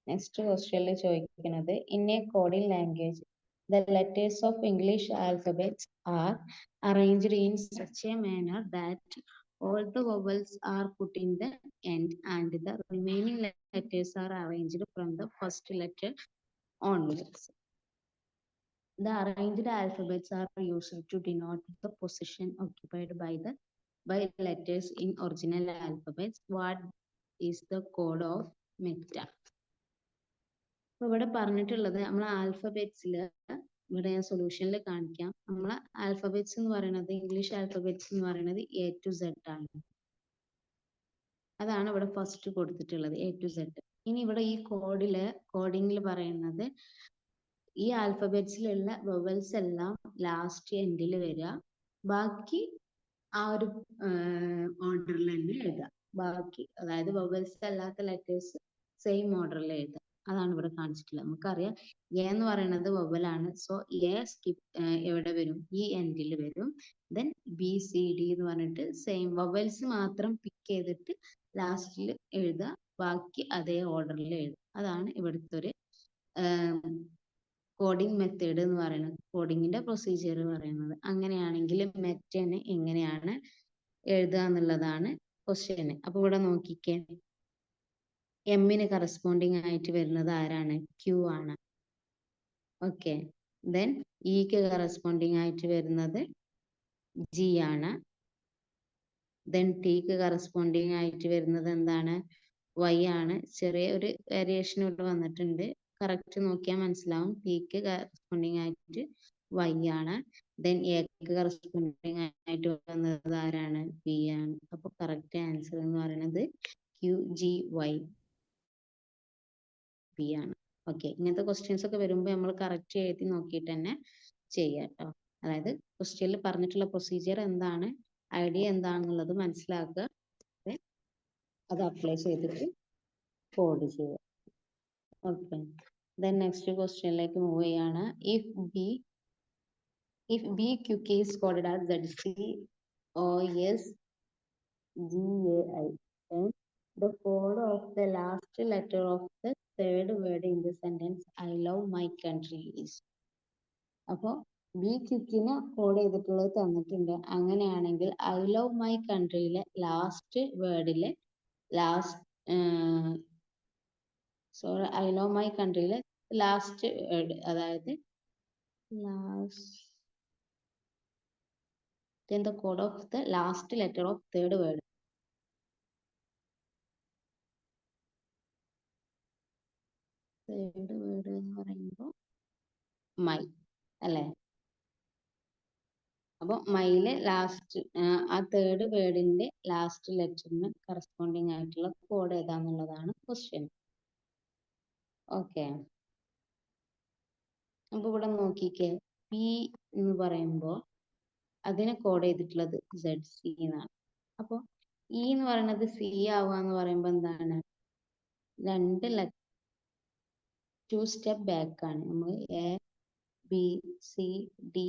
നെക്സ്റ്റ് ക്വസ്റ്റ്യനിൽ ചോദിക്കുന്നത്, in A coding language the letters of English alphabets are arranged in such a manner that all the vowels are put in the end and the remaining letters are arranged from the first letter onwards. The arranged alphabets are used to denote the position occupied by letters in original alphabets. What is the code of meta? അപ്പോൾ ഇവിടെ പറഞ്ഞിട്ടുള്ളത് നമ്മൾ ആൽഫബറ്റ്സിൽ, ഇവിടെ ഞാൻ സൊല്യൂഷനിൽ കാണിക്കാം. നമ്മളെ alphabets എന്ന് പറയുന്നത്, ഇംഗ്ലീഷ് ആൽഫബറ്റ്സ് എന്ന് പറയുന്നത് എ ടു സെഡ് ആണ്. അതാണ് ഇവിടെ ഫസ്റ്റ് കൊടുത്തിട്ടുള്ളത്, എ ടു സെഡ്. ഇനി ഇവിടെ ഈ കോഡിങ്ങിൽ പറയുന്നത് ഈ ആൽഫബറ്റ്സിലുള്ള വവൽസ് എല്ലാം ലാസ്റ്റ് എൻഡിൽ വരിക, ബാക്കി ആ ഒരു ഓർഡറിൽ തന്നെ എഴുതുക. ബാക്കി അതായത് വവൽസ് അല്ലാത്ത ലെറ്റേഴ്സ് സെയിം ഓർഡറിൽ എഴുതുക. അതാണ് ഇവിടെ കാണിച്ചിട്ടുള്ളത്. നമുക്കറിയാം എ എന്ന് പറയുന്നത് വവലാണ്. സോ എ സ്കിപ്പ് എവിടെ വരും? ഈ എൻഡിൽ വരും. ദെൻ ബി സി ഡി എന്ന് പറഞ്ഞിട്ട് സെയിം വവൽസ് മാത്രം പിക്ക് ചെയ്തിട്ട് ലാസ്റ്റിൽ എഴുതുക, ബാക്കി അതേ ഓർഡറിൽ എഴുതുക. അതാണ് ഇവിടുത്തെ ഒരു കോഡിംഗ് മെത്തേഡ് എന്ന് പറയുന്നത്, കോഡിങ്ങിന്റെ പ്രൊസീജിയർ പറയുന്നത്. അങ്ങനെയാണെങ്കിൽ മെറ്റന് എങ്ങനെയാണ് എഴുതുക എന്നുള്ളതാണ് ക്വസ്റ്റ്യൻ. അപ്പൊ ഇവിടെ നോക്കിക്കേ, എമ്മിന് കറസ്പോണ്ടിങ് ആയിട്ട് വരുന്നത് ആരാണ്? ക്യൂ ആണ്. ഓക്കെ, ദെൻ ഇക്ക് കറസ്പോണ്ടിങ് ആയിട്ട് വരുന്നത് ജി ആണ്. ദെൻ ടിക്ക് കറസ്പോണ്ടിങ് ആയിട്ട് വരുന്നത് എന്താണ്? വൈ ആണ്. ചെറിയ ഒരു വേരിയേഷൻ ഇവിടെ വന്നിട്ടുണ്ട്, കറക്റ്റ് നോക്കിയാൽ മനസ്സിലാവും. ടിക്ക് കറസ്പോണ്ടിങ് ആയിട്ട് വൈ ആണ്. ദെൻ എക്ക് കറസ്പോണ്ടിങ് ആയിട്ട് വന്നത് ആരാണ്? പി ആണ്. അപ്പൊ കറക്റ്റ് ആൻസർ എന്ന് പറയുന്നത് ക്യു ജി വൈ പി ആണ്. ഓക്കെ, ഇങ്ങനത്തെ ക്വസ്റ്റ്യൻസ് ഒക്കെ വരുമ്പോൾ നമ്മൾ കറക്റ്റ് എഴുതി നോക്കിയിട്ട് തന്നെ ചെയ്യാം കേട്ടോ. അതായത് ക്വസ്റ്റ്യനിൽ പറഞ്ഞിട്ടുള്ള പ്രൊസീജിയർ എന്താണ്, ഐഡിയ എന്താണെന്നുള്ളത് മനസ്സിലാക്കുക, അത് അപ്ലൈ ചെയ്തിട്ട് കോഡ് ചെയ്യുക. ഓക്കെ, ദെൻ നെക്സ്റ്റ് ക്വസ്റ്റ്യനിലേക്ക് മൂവ് ചെയ്യാണ്. if BQK is coded as ZCOS GAI, then the code of the last letter of the third word in the sentence I love my country is. അപ്പോൾ BQക്കിനെ code ചെയ്തിട്ടുള്ളത് തന്നിട്ടുണ്ട്. അങ്ങനെയാണെങ്കിൽ I love my കൺട്രിയിലെ last വേർഡിലെ I love my കൺട്രിയിലെ last word, അതായത് then the code of the last letter of third word. Third word എന്ന് പറയുമ്പോൾ മൈ അല്ലേ? അപ്പോൾ മൈയിലെ ലാസ്റ്റ് ആ തേർഡ് വേർഡിന്റെ ലാസ്റ്റ് ലെറ്ററിന് കറസ്പോണ്ടിങ് ആയിട്ടുള്ള കോഡ് ഏതാന്നുള്ളതാണ് ക്വസ്റ്റ്യൻ. ഓക്കെ, അപ്പൊ ഇവിടെ നോക്കിക്കേ, പി എന്ന് പറയുമ്പോൾ അതിനെ കോഡ് ചെയ്തിട്ടുള്ളത് ZC എന്നാണ്. അപ്പോൾ ഇ എന്ന് പറയുന്നത് സി ആവുക എന്ന് പറയുമ്പോൾ എന്താണ്? രണ്ട് 2 സ്റ്റെപ്പ് ബാക്ക് ആണ്. നമ്മൾ A B C D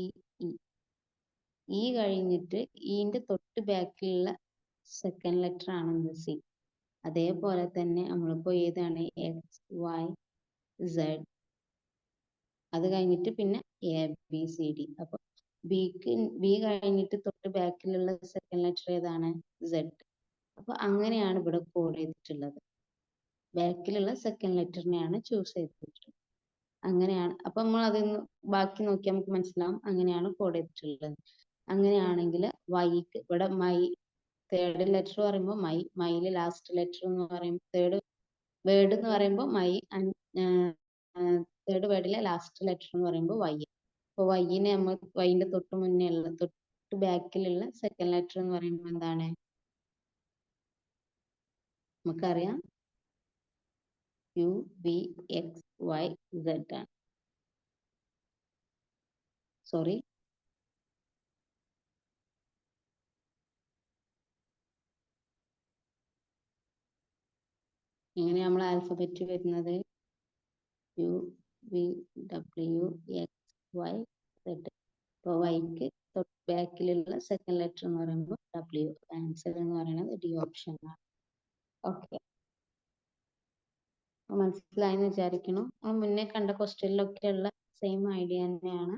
E കഴിഞ്ഞിട്ട് ഇന്റെ തൊട്ട് ബാക്കിലുള്ള സെക്കൻഡ് ലെറ്റർ ആണ് സി. അതേപോലെ തന്നെ നമ്മളിപ്പോ ഏതാണ്? എക്സ് വൈ സെഡ്, അത് കഴിഞ്ഞിട്ട് പിന്നെ എ ബി സി ഡി. അപ്പൊ ബി കഴിഞ്ഞിട്ട് തൊട്ട് ബാക്കിലുള്ള സെക്കൻഡ് ലെറ്റർ ഏതാണ്? സെഡ്. അപ്പൊ അങ്ങനെയാണ് ഇവിടെ കോഡ് ചെയ്തിട്ടുള്ളത്. ബാക്കിലുള്ള സെക്കൻഡ് ലെറ്ററിനെയാണ് ചൂസ് ചെയ്തിട്ടുള്ളത്. അങ്ങനെയാണ്. അപ്പൊ നമ്മൾ അതിന്ന് ബാക്കി നോക്കിയാൽ നമുക്ക് മനസ്സിലാവും അങ്ങനെയാണ് കോഡ് ചെയ്തിട്ടുള്ളത്. അങ്ങനെയാണെങ്കിൽ വൈക്ക് ഇവിടെ മൈ തേർഡ് ലെറ്റർ പറയുമ്പോൾ മൈയിലെ ലാസ്റ്റ് ലെറ്റർ എന്ന് പറയുമ്പോൾ തേർഡ് വേർഡ് എന്ന് പറയുമ്പോൾ മൈ, തേർഡ് വേർഡിലെ ലാസ്റ്റ് ലെറ്റർ എന്ന് പറയുമ്പോൾ വൈ. അപ്പോൾ വൈനെ നമ്മൾ വൈന്റെ തൊട്ട് മുന്നേ ഉള്ള തൊട്ട് ബാക്കിലുള്ള സെക്കൻഡ് ലെറ്റർ എന്ന് പറയുമ്പോൾ എന്താണ്? നമുക്കറിയാം U V X Y Z ആണ്. സോറി, ഇങ്ങനെ നമ്മൾ ആൽഫബറ്റ് വരുന്നത് U V W X Y Z. അപ്പോൾ വൈക്ക് തൊട്ട് ബാക്കിലുള്ള സെക്കൻഡ് ലെറ്റർ എന്ന് പറയുമ്പോൾ ഡബ്ല്യു. ആൻസർ എന്ന് പറയുന്നത് ഡി ഓപ്ഷൻ ആണ്. ഓക്കെ, മനസ്സിലായെന്ന് വിചാരിക്കുന്നു. മുന്നേ കണ്ട ക്വസ്റ്റ്യനിലൊക്കെ ഉള്ള സെയിം ഐഡിയ തന്നെയാണ്.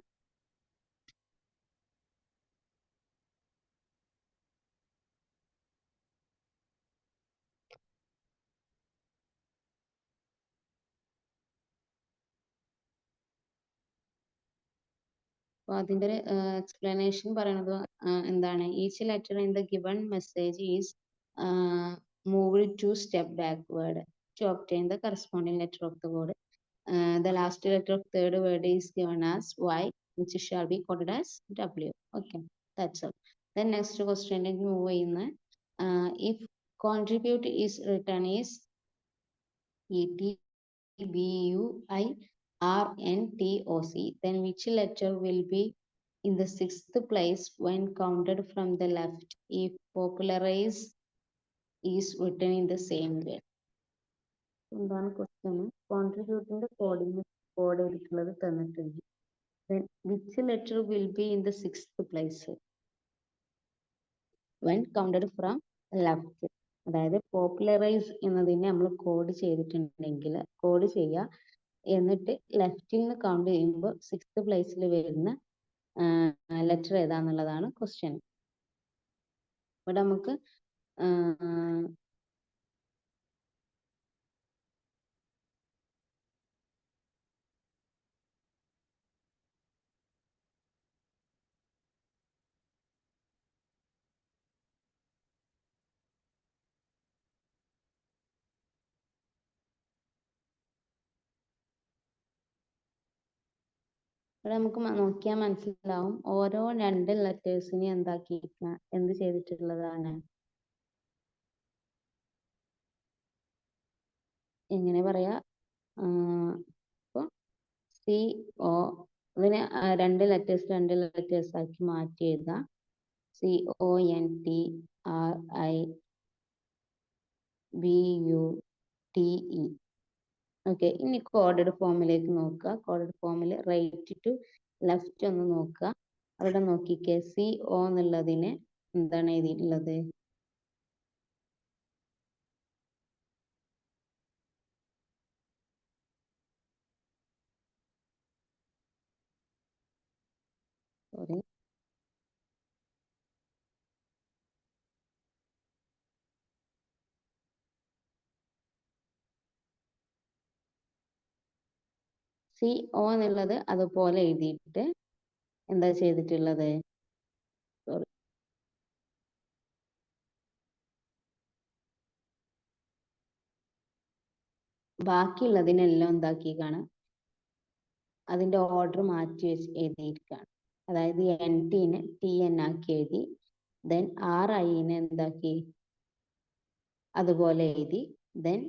അപ്പോൾ അതിൻ്റെ എക്സ്പ്ലനേഷൻ പറയുന്നത് എന്താണ്? Each letter in the given message is moved two step backward to obtain the corresponding letter of the word. The last letter of third word is given as Y, which shall be coded as W. Okay, that's all. Then next question is move in. If contribute is written is ETBUIRNTOC, then which letter will be in the sixth place when counted from the left if popularize is written in the same way? എന്താണ് question? കോൺട്രിബ്യൂട്ടിന്റെ code എടുക്കുന്നത് തന്നിട്ടുണ്ട്. Then which letter will be in the sixth place when counted from left? അതായത് popularise എന്നതിനെ നമ്മൾ code ചെയ്തിട്ടുണ്ടെങ്കിൽ code ചെയ്യുക, എന്നിട്ട് ലെഫ്റ്റിൽ നിന്ന് കൗണ്ട് ചെയ്യുമ്പോൾ സിക്സ്ത് പ്ലേസിൽ വരുന്ന ലെറ്റർ ഏതാന്നുള്ളതാണ് ക്വസ്റ്റ്യൻ. ഇവിടെ നമുക്ക് നോക്കിയാൽ മനസ്സിലാവും ഓരോ രണ്ട് ലെറ്റേഴ്സിനെ എന്താക്കിയിരിക്കുക, എന്ത് ചെയ്തിട്ടുള്ളതാണ്. എങ്ങനെ പറയാ? ഇപ്പോൾ CO ഇതിനെ രണ്ട് ലെറ്റേഴ്സ് ആക്കി മാറ്റി എഴുതാം. CONTRIBUTE. ഓക്കെ, ഇനി കോഡഡ് ഫോമിലേക്ക് നോക്കുക. കോഡഡ് ഫോമിൽ റൈറ്റ് ടു ലെഫ്റ്റ് ഒന്ന് നോക്കുക. അവിടെ നോക്കിക്കേ, CO എന്നുള്ളതിന് എന്താണ് എഴുതിയിട്ടുള്ളത്? സോറി, CO എന്നുള്ളത് അതുപോലെ എഴുതിയിട്ട് എന്താ ചെയ്തിട്ടുള്ളത്? സോറി, ബാക്കിയുള്ളതിനെല്ലാം എന്താക്കിക്കാണ്, അതിന്റെ ഓർഡർ മാറ്റി വെച്ച് എഴുതിയിരിക്കുകയാണ്. അതായത് NTനെ TN ആക്കി എഴുതി, ദെൻ RIനെ എന്താക്കി അതുപോലെ എഴുതി, ദെൻ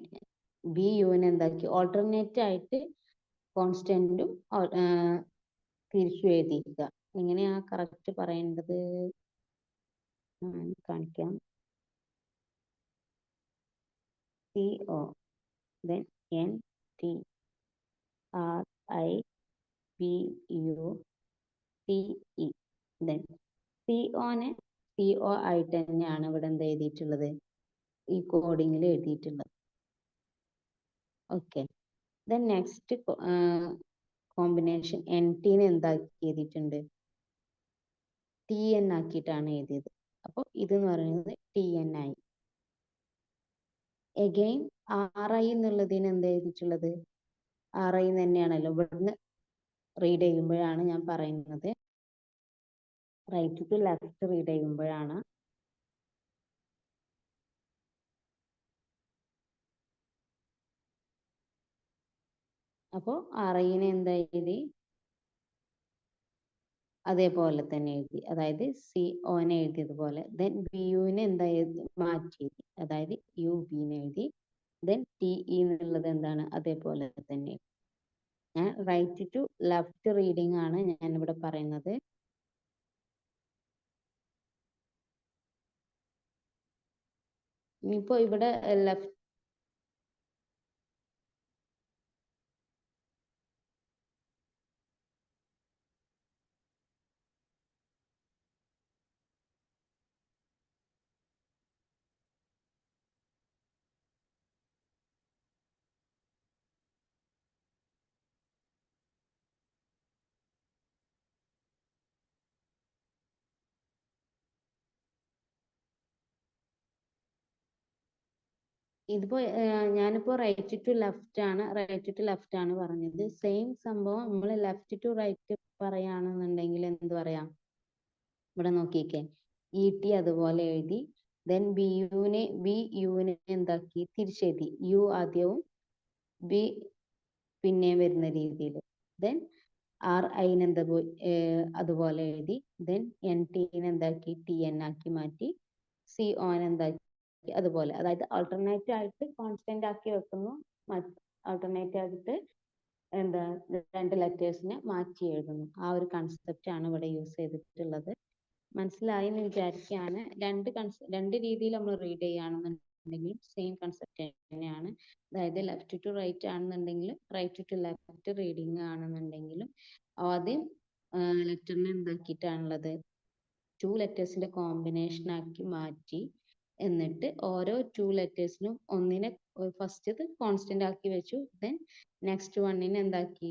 BUനെ എന്താക്കി ഓൾട്ടർനേറ്റ് ആയിട്ട് കോൺസ്റ്റന്റും തിരിച്ചു എഴുതിയിരിക്കുക. എങ്ങനെയാ കറക്റ്റ് പറയേണ്ടത് കാണിക്കാം. CO, then NT, RIBUTE. then COനെ CO ആയിട്ട് തന്നെയാണ് ഇവിടെ എന്ത് എഴുതിയിട്ടുള്ളത്, ഈ കോഡിങ്ങിൽ എഴുതിയിട്ടുള്ളത്. ഓക്കെ, ദെൻ നെക്സ്റ്റ് കോമ്പിനേഷൻ NTനെ എന്താക്കി എഴുതിയിട്ടുണ്ട്, TN ആക്കിയിട്ടാണ് എഴുതിയത്. അപ്പോൾ ഇതെന്ന് പറയുന്നത് TN ആയി. എഗെയിൻ RI എന്നുള്ളതിന് എന്താ എഴുതിയിട്ടുള്ളത്, RI തന്നെയാണല്ലോ. ഇവിടുന്ന് റീഡ് ചെയ്യുമ്പോഴാണ് ഞാൻ പറയുന്നത്, റൈറ്റ് ടു ലെഫ്റ്റ് റീഡ് ചെയ്യുമ്പോഴാണ്. അപ്പോൾ RIനെ എന്താ എഴുതി, അതേപോലെ തന്നെ എഴുതി. അതായത് സി ഓനെ എഴുതിയതുപോലെ. ദെൻ ബി യുവിനെ എന്താ മാറ്റി എഴുതി. അതായത് യു ബിനെ എഴുതി. ദെൻ ടി ഇ എന്നുള്ളത് എന്താണ് അതേപോലെ തന്നെ. ഞാൻ റൈറ്റ് ടു ലെഫ്റ്റ് റീഡിംഗ് ആണ് ഞാൻ ഇവിടെ പറയുന്നത്. ഇനിയിപ്പോ ഇവിടെ ലെഫ്റ്റ് ഇതിപ്പോ ഞാനിപ്പോ റൈറ്റ് ടു ലെഫ്റ്റ് ആണ് പറഞ്ഞത്. സെയിം സംഭവം നമ്മൾ ലെഫ്റ്റ് ടു റൈറ്റ് പറയുകയാണെന്നുണ്ടെങ്കിൽ എന്ത് പറയാം? ഇവിടെ നോക്കിക്കേ, ഇ ടി അതുപോലെ എഴുതി. ദെൻ ബി യുവിനെ എന്താക്കി തിരിച്ചെഴുതി. യു ആദ്യവും ബി പിന്നെ വരുന്ന രീതിയിൽ. ദെൻ ആർ ഐന് എന്താ അതുപോലെ എഴുതി. ദെൻ എൻ ടിനെ എന്താക്കി ടി എൻ ആക്കി മാറ്റി. സി ഓൻ എന്താക്കി അതുപോലെ. അതായത് ആൾട്ടർനേറ്റ് ആയിട്ട് കോൺസ്റ്റന്റ് ആക്കി വെക്കുന്നു. ആൾട്ടർനേറ്റ് ആയിട്ട് എന്താ രണ്ട് ലെറ്റേഴ്സിനെ മാറ്റി എഴുതുന്നു. ആ ഒരു കൺസെപ്റ്റ് ആണ് ഇവിടെ യൂസ് ചെയ്തിട്ടുള്ളത്. മനസ്സിലായി എന്ന് വിചാരിക്കുകയാണ്. രണ്ട് രീതിയിൽ നമ്മൾ റീഡ് ചെയ്യുകയാണെന്നുണ്ടെങ്കിൽ സെയിം കൺസെപ്റ്റ് തന്നെയാണ്. അതായത് ലെഫ്റ്റ് ടു റൈറ്റ് ആണെന്നുണ്ടെങ്കിൽ റൈറ്റ് ടു ലെഫ്റ്റ് റീഡിങ് ആണെന്നുണ്ടെങ്കിലും ആദ്യം ലെറ്ററിനെ എന്താക്കിയിട്ടാണുള്ളത്, ടു ലെറ്റേഴ്സിന്റെ കോമ്പിനേഷൻ ആക്കി മാറ്റി. എന്നിട്ട് ഓരോ ടു ലെറ്റേഴ്സിനും ഒന്നിനെ ഫസ്റ്റ് കോൺസ്റ്റന്റ് ആക്കി വെച്ചു. ദെൻ നെക്സ്റ്റ് വണ്ണിനെ എന്താക്കി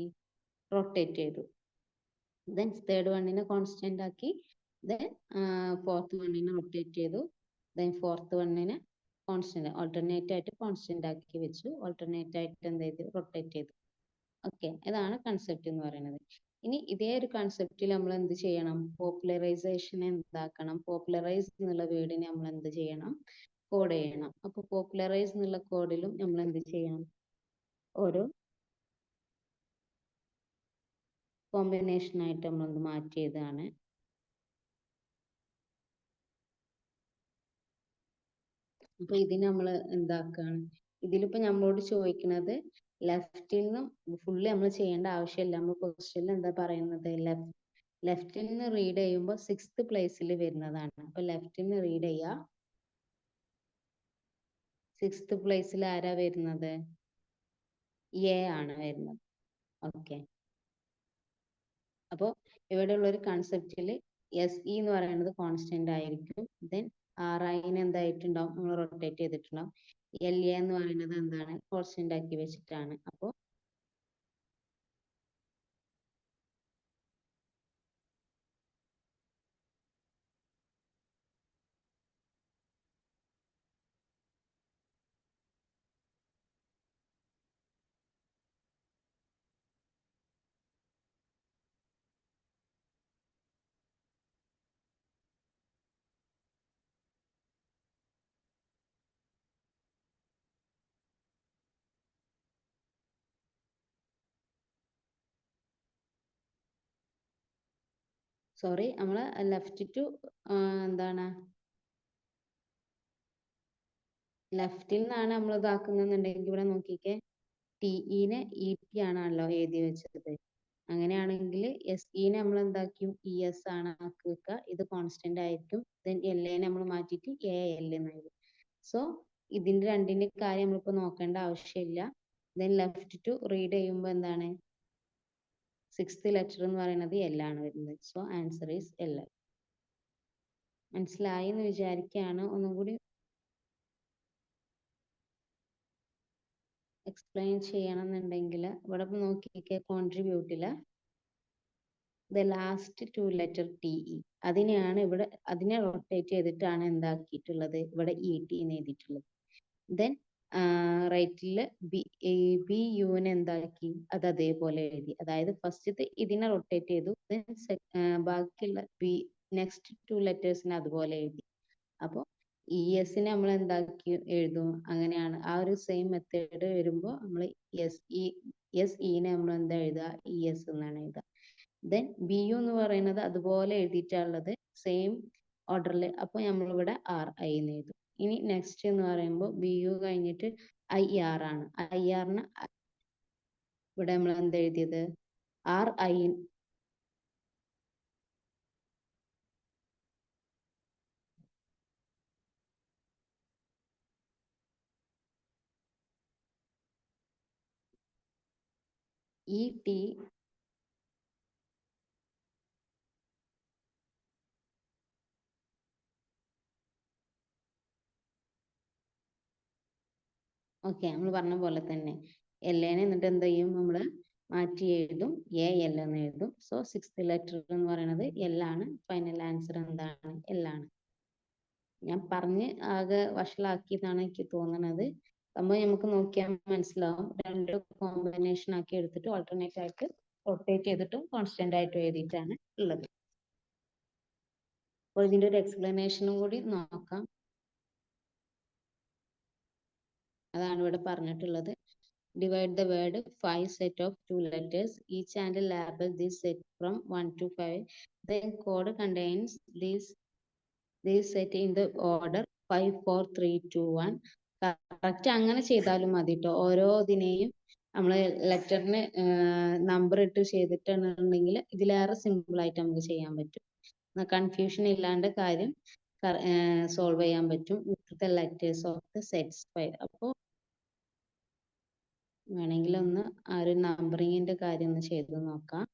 റൊട്ടേറ്റ് ചെയ്തു. ദെൻ തേർഡ് വണ്ണിനെ കോൺസ്റ്റന്റ് ആക്കി. ദെൻ ഫോർത്ത് വണ്ണിനെ റൊട്ടേറ്റ് ചെയ്തു. ദെൻ ഫോർത്ത് വണ്ണിനെ കോൺസ്റ്റന്റ് ഓൾട്ടർനേറ്റ് ആയിട്ട് കോൺസ്റ്റന്റ് ആക്കി വെച്ചു. ഓൾട്ടർനേറ്റ് ആയിട്ട് എന്ത് ചെയ്തു, റൊട്ടേറ്റ് ചെയ്തു. ഓക്കെ, ഇതാണ് കൺസെപ്റ്റ് എന്ന് പറയുന്നത്. ഇനി ഇതേ ഒരു കൺസെപ്റ്റിൽ നമ്മൾ എന്ത് ചെയ്യണം? പോപ്പുലറൈസേഷൻ എന്താക്കണം? പോപ്പുലറൈസ് എന്നുള്ള വേർഡിനെ നമ്മൾ എന്ത് ചെയ്യണം? കോഡ് ചെയ്യണം. അപ്പൊ പോപ്പുലറൈസ് എന്നുള്ള കോഡിലും നമ്മൾ എന്ത് ചെയ്യണം? ഓരോ കോമ്പിനേഷൻ ആയിട്ട് നമ്മൾ മാറ്റിയതാണ്. അപ്പൊ ഇതിന് നമ്മൾ എന്താക്കാണ്? ഇതിലിപ്പോ നമ്മളോട് ചോദിക്കുന്നത് ലെഫ്റ്റിൽ നിന്നും ഫുള്ള് നമ്മൾ ചെയ്യേണ്ട ആവശ്യമില്ല. നമ്മൾ ക്വസ്റ്റ്യനിൽ എന്താ പറയുന്നത്? ലെഫ്റ്റിൽ നിന്ന് റീഡ് ചെയ്യുമ്പോൾ 6th പ്ലേസിൽ വരുന്നതാണ്. അപ്പൊ ലെഫ്റ്റിൽ നിന്ന് റീഡ് ചെയ്യുക. 6th പ്ലേസിൽ ആരാ വരുന്നത്? എ ആണ് വരുന്നത്. ഓക്കെ, അപ്പോൾ ഇവിടെയുള്ള ഒരു കൺസെപ്റ്റിൽ എസ് ഇ എന്ന് പറയുന്നത് കോൺസ്റ്റന്റ് ആയിരിക്കും. ദെൻ ആർ ഐന് എന്തായിട്ടുണ്ടാവും? നമ്മൾ റൊട്ടേറ്റ് ചെയ്തിട്ടുണ്ടാവും. എൽ എ എന്ന് പറയുന്നത് എന്താണ്? കോൺസ്റ്റന്റ് ആക്കി വെച്ചിട്ടാണ്. അപ്പോൾ സോറി, നമ്മൾ ലെഫ്റ്റ് ടു എന്താണ് ലെഫ്റ്റിൽ നിന്നാണ് നമ്മൾ ഇതാക്കുന്നുണ്ടെങ്കിൽ ഇവിടെ നോക്കിക്കേ, ടിഇനെ ഇ ടി ആണല്ലോ എഴുതി വെച്ചത്. അങ്ങനെയാണെങ്കിൽ എസ് ഇനെ നമ്മൾ എന്താക്കും? ഇ എസ് ആണ് ആക്കി വെക്കുക. ഇത് കോൺസ്റ്റന്റ് ആയിരിക്കും. ദെൻ എൽ എനെ നമ്മൾ മാറ്റിയിട്ട് എ എൽ എന്ന് എഴുതും. സോ ഇതിന്റെ രണ്ടിന്റെ കാര്യം നമ്മളിപ്പോ നോക്കേണ്ട ആവശ്യമില്ല. ദെൻ ലെഫ്റ്റ് ടു റീഡ് ചെയ്യുമ്പോൾ എന്താണ്? 6th ലെറ്റർ എന്ന് പറയുന്നത് എൽ ആണ് വരുന്നത്. So answer is L. മനസ്സിലായി എന്ന് വിചാരിക്കുകയാണ്. ഒന്നും കൂടി എക്സ്പ്ലെയിൻ ചെയ്യണമെന്നുണ്ടെങ്കിൽ ഇവിടെ നോക്കിയൊക്കെ കോൺട്രിബ്യൂട്ടില് the last two letter T E അതിനെ റൊട്ടേറ്റ് ചെയ്തിട്ടാണ് എന്താക്കിയിട്ടുള്ളത്? ഇവിടെ ഇ ടി എന്ന് എഴുതിയിട്ടുള്ളത്. ദെൻ റൈറ്റില് ബി യുവിനെ എന്താക്കി? അത് അതേപോലെ എഴുതി. അതായത് ഫസ്റ്റത്തെ ഇതിനെ റൊട്ടേറ്റ് ചെയ്തു. ദെൻ ബാക്കിയുള്ള നെക്സ്റ്റ് ടു ലെറ്റേഴ്സിനെ അതുപോലെ എഴുതി. അപ്പോൾ ഇ എസിനെ നമ്മൾ എന്താക്കി എഴുതും? അങ്ങനെയാണ്. ആ ഒരു സെയിം മെത്തേഡ് വരുമ്പോൾ നമ്മൾ എസ് ഇനെ നമ്മൾ എന്താ എഴുതുക? ഇ എസ് എന്നാണ് എഴുതുക. ദെൻ ബി യു എന്ന് പറയുന്നത് അതുപോലെ എഴുതിയിട്ടുള്ളത് സെയിം ഓർഡറിൽ. അപ്പോൾ നമ്മളിവിടെ ആർ ഐ എന്ന് എഴുതും. ഇനി നെക്സ്റ്റ് എന്ന് പറയുമ്പോൾ ബി യു കഴിഞ്ഞിട്ട് ഐ ആർ ആണ്. ഐ ആറിന് ഇവിടെ നമ്മൾ എന്ത് എഴുതിയത്? R I E T okay, നമ്മൾ പറഞ്ഞ പോലെ തന്നെ എല്ലേനെ എന്നിട്ട് എന്ത് ചെയ്യും? നമ്മൾ മാറ്റി എഴുതും, എ എൽ എന്ന് എഴുതും. സോ സിക്സ്ത് ലെറ്റർ എന്ന് പറയുന്നത് എൽ ആണ്. ഫൈനൽ ആൻസർ എന്താണ്? എൽ ആണ്. ഞാൻ പറഞ്ഞ് ആകെ വഷളാക്കിയതാണ് എനിക്ക് തോന്നുന്നത്. സംഭവം നമുക്ക് നോക്കിയാൽ മനസ്സിലാവും. രണ്ട് കോമ്പിനേഷൻ ആക്കി എടുത്തിട്ട് ഓൾട്ടർനേറ്റ് ആയിട്ട് റൊട്ടേറ്റ് ചെയ്തിട്ടും കോൺസ്റ്റന്റ് ആയിട്ടും എഴുതിയിട്ടാണ് ഉള്ളത്. അപ്പോൾ ഇതിന്റെ ഒരു എക്സ്പ്ലനേഷനും കൂടി നോക്കാം. അതാണ് ഇവിടെ പറഞ്ഞിട്ടുള്ളത്. Divide the word 5 set of 2 letters each and label this set from 1 to 5. The code contains this set in the order 5 4 3 2 1. Correct അങ്ങനെ ചെയ്താലും മതി കേട്ടോ. ഓരോ ഇതിനെയും നമ്മൾ ലെറ്ററിന് നമ്പർ ഇട്ട് ചെയ്തിട്ടുണ്ടെങ്കിൽ ഇതിലേറെ സിമ്പിൾ ആയിട്ട് നമുക്ക് ചെയ്യാൻ പറ്റും. കൺഫ്യൂഷൻ ഇല്ലാണ്ട് കാര്യം സോൾവ് ചെയ്യാൻ പറ്റും with the letters of the sets 5. അപ്പോൾ വേണമെങ്കിൽ ഒന്ന് ആ ഒരു നമ്പറിങ്ങിന്റെ കാര്യം ഒന്ന് ചെയ്ത് നോക്കാം.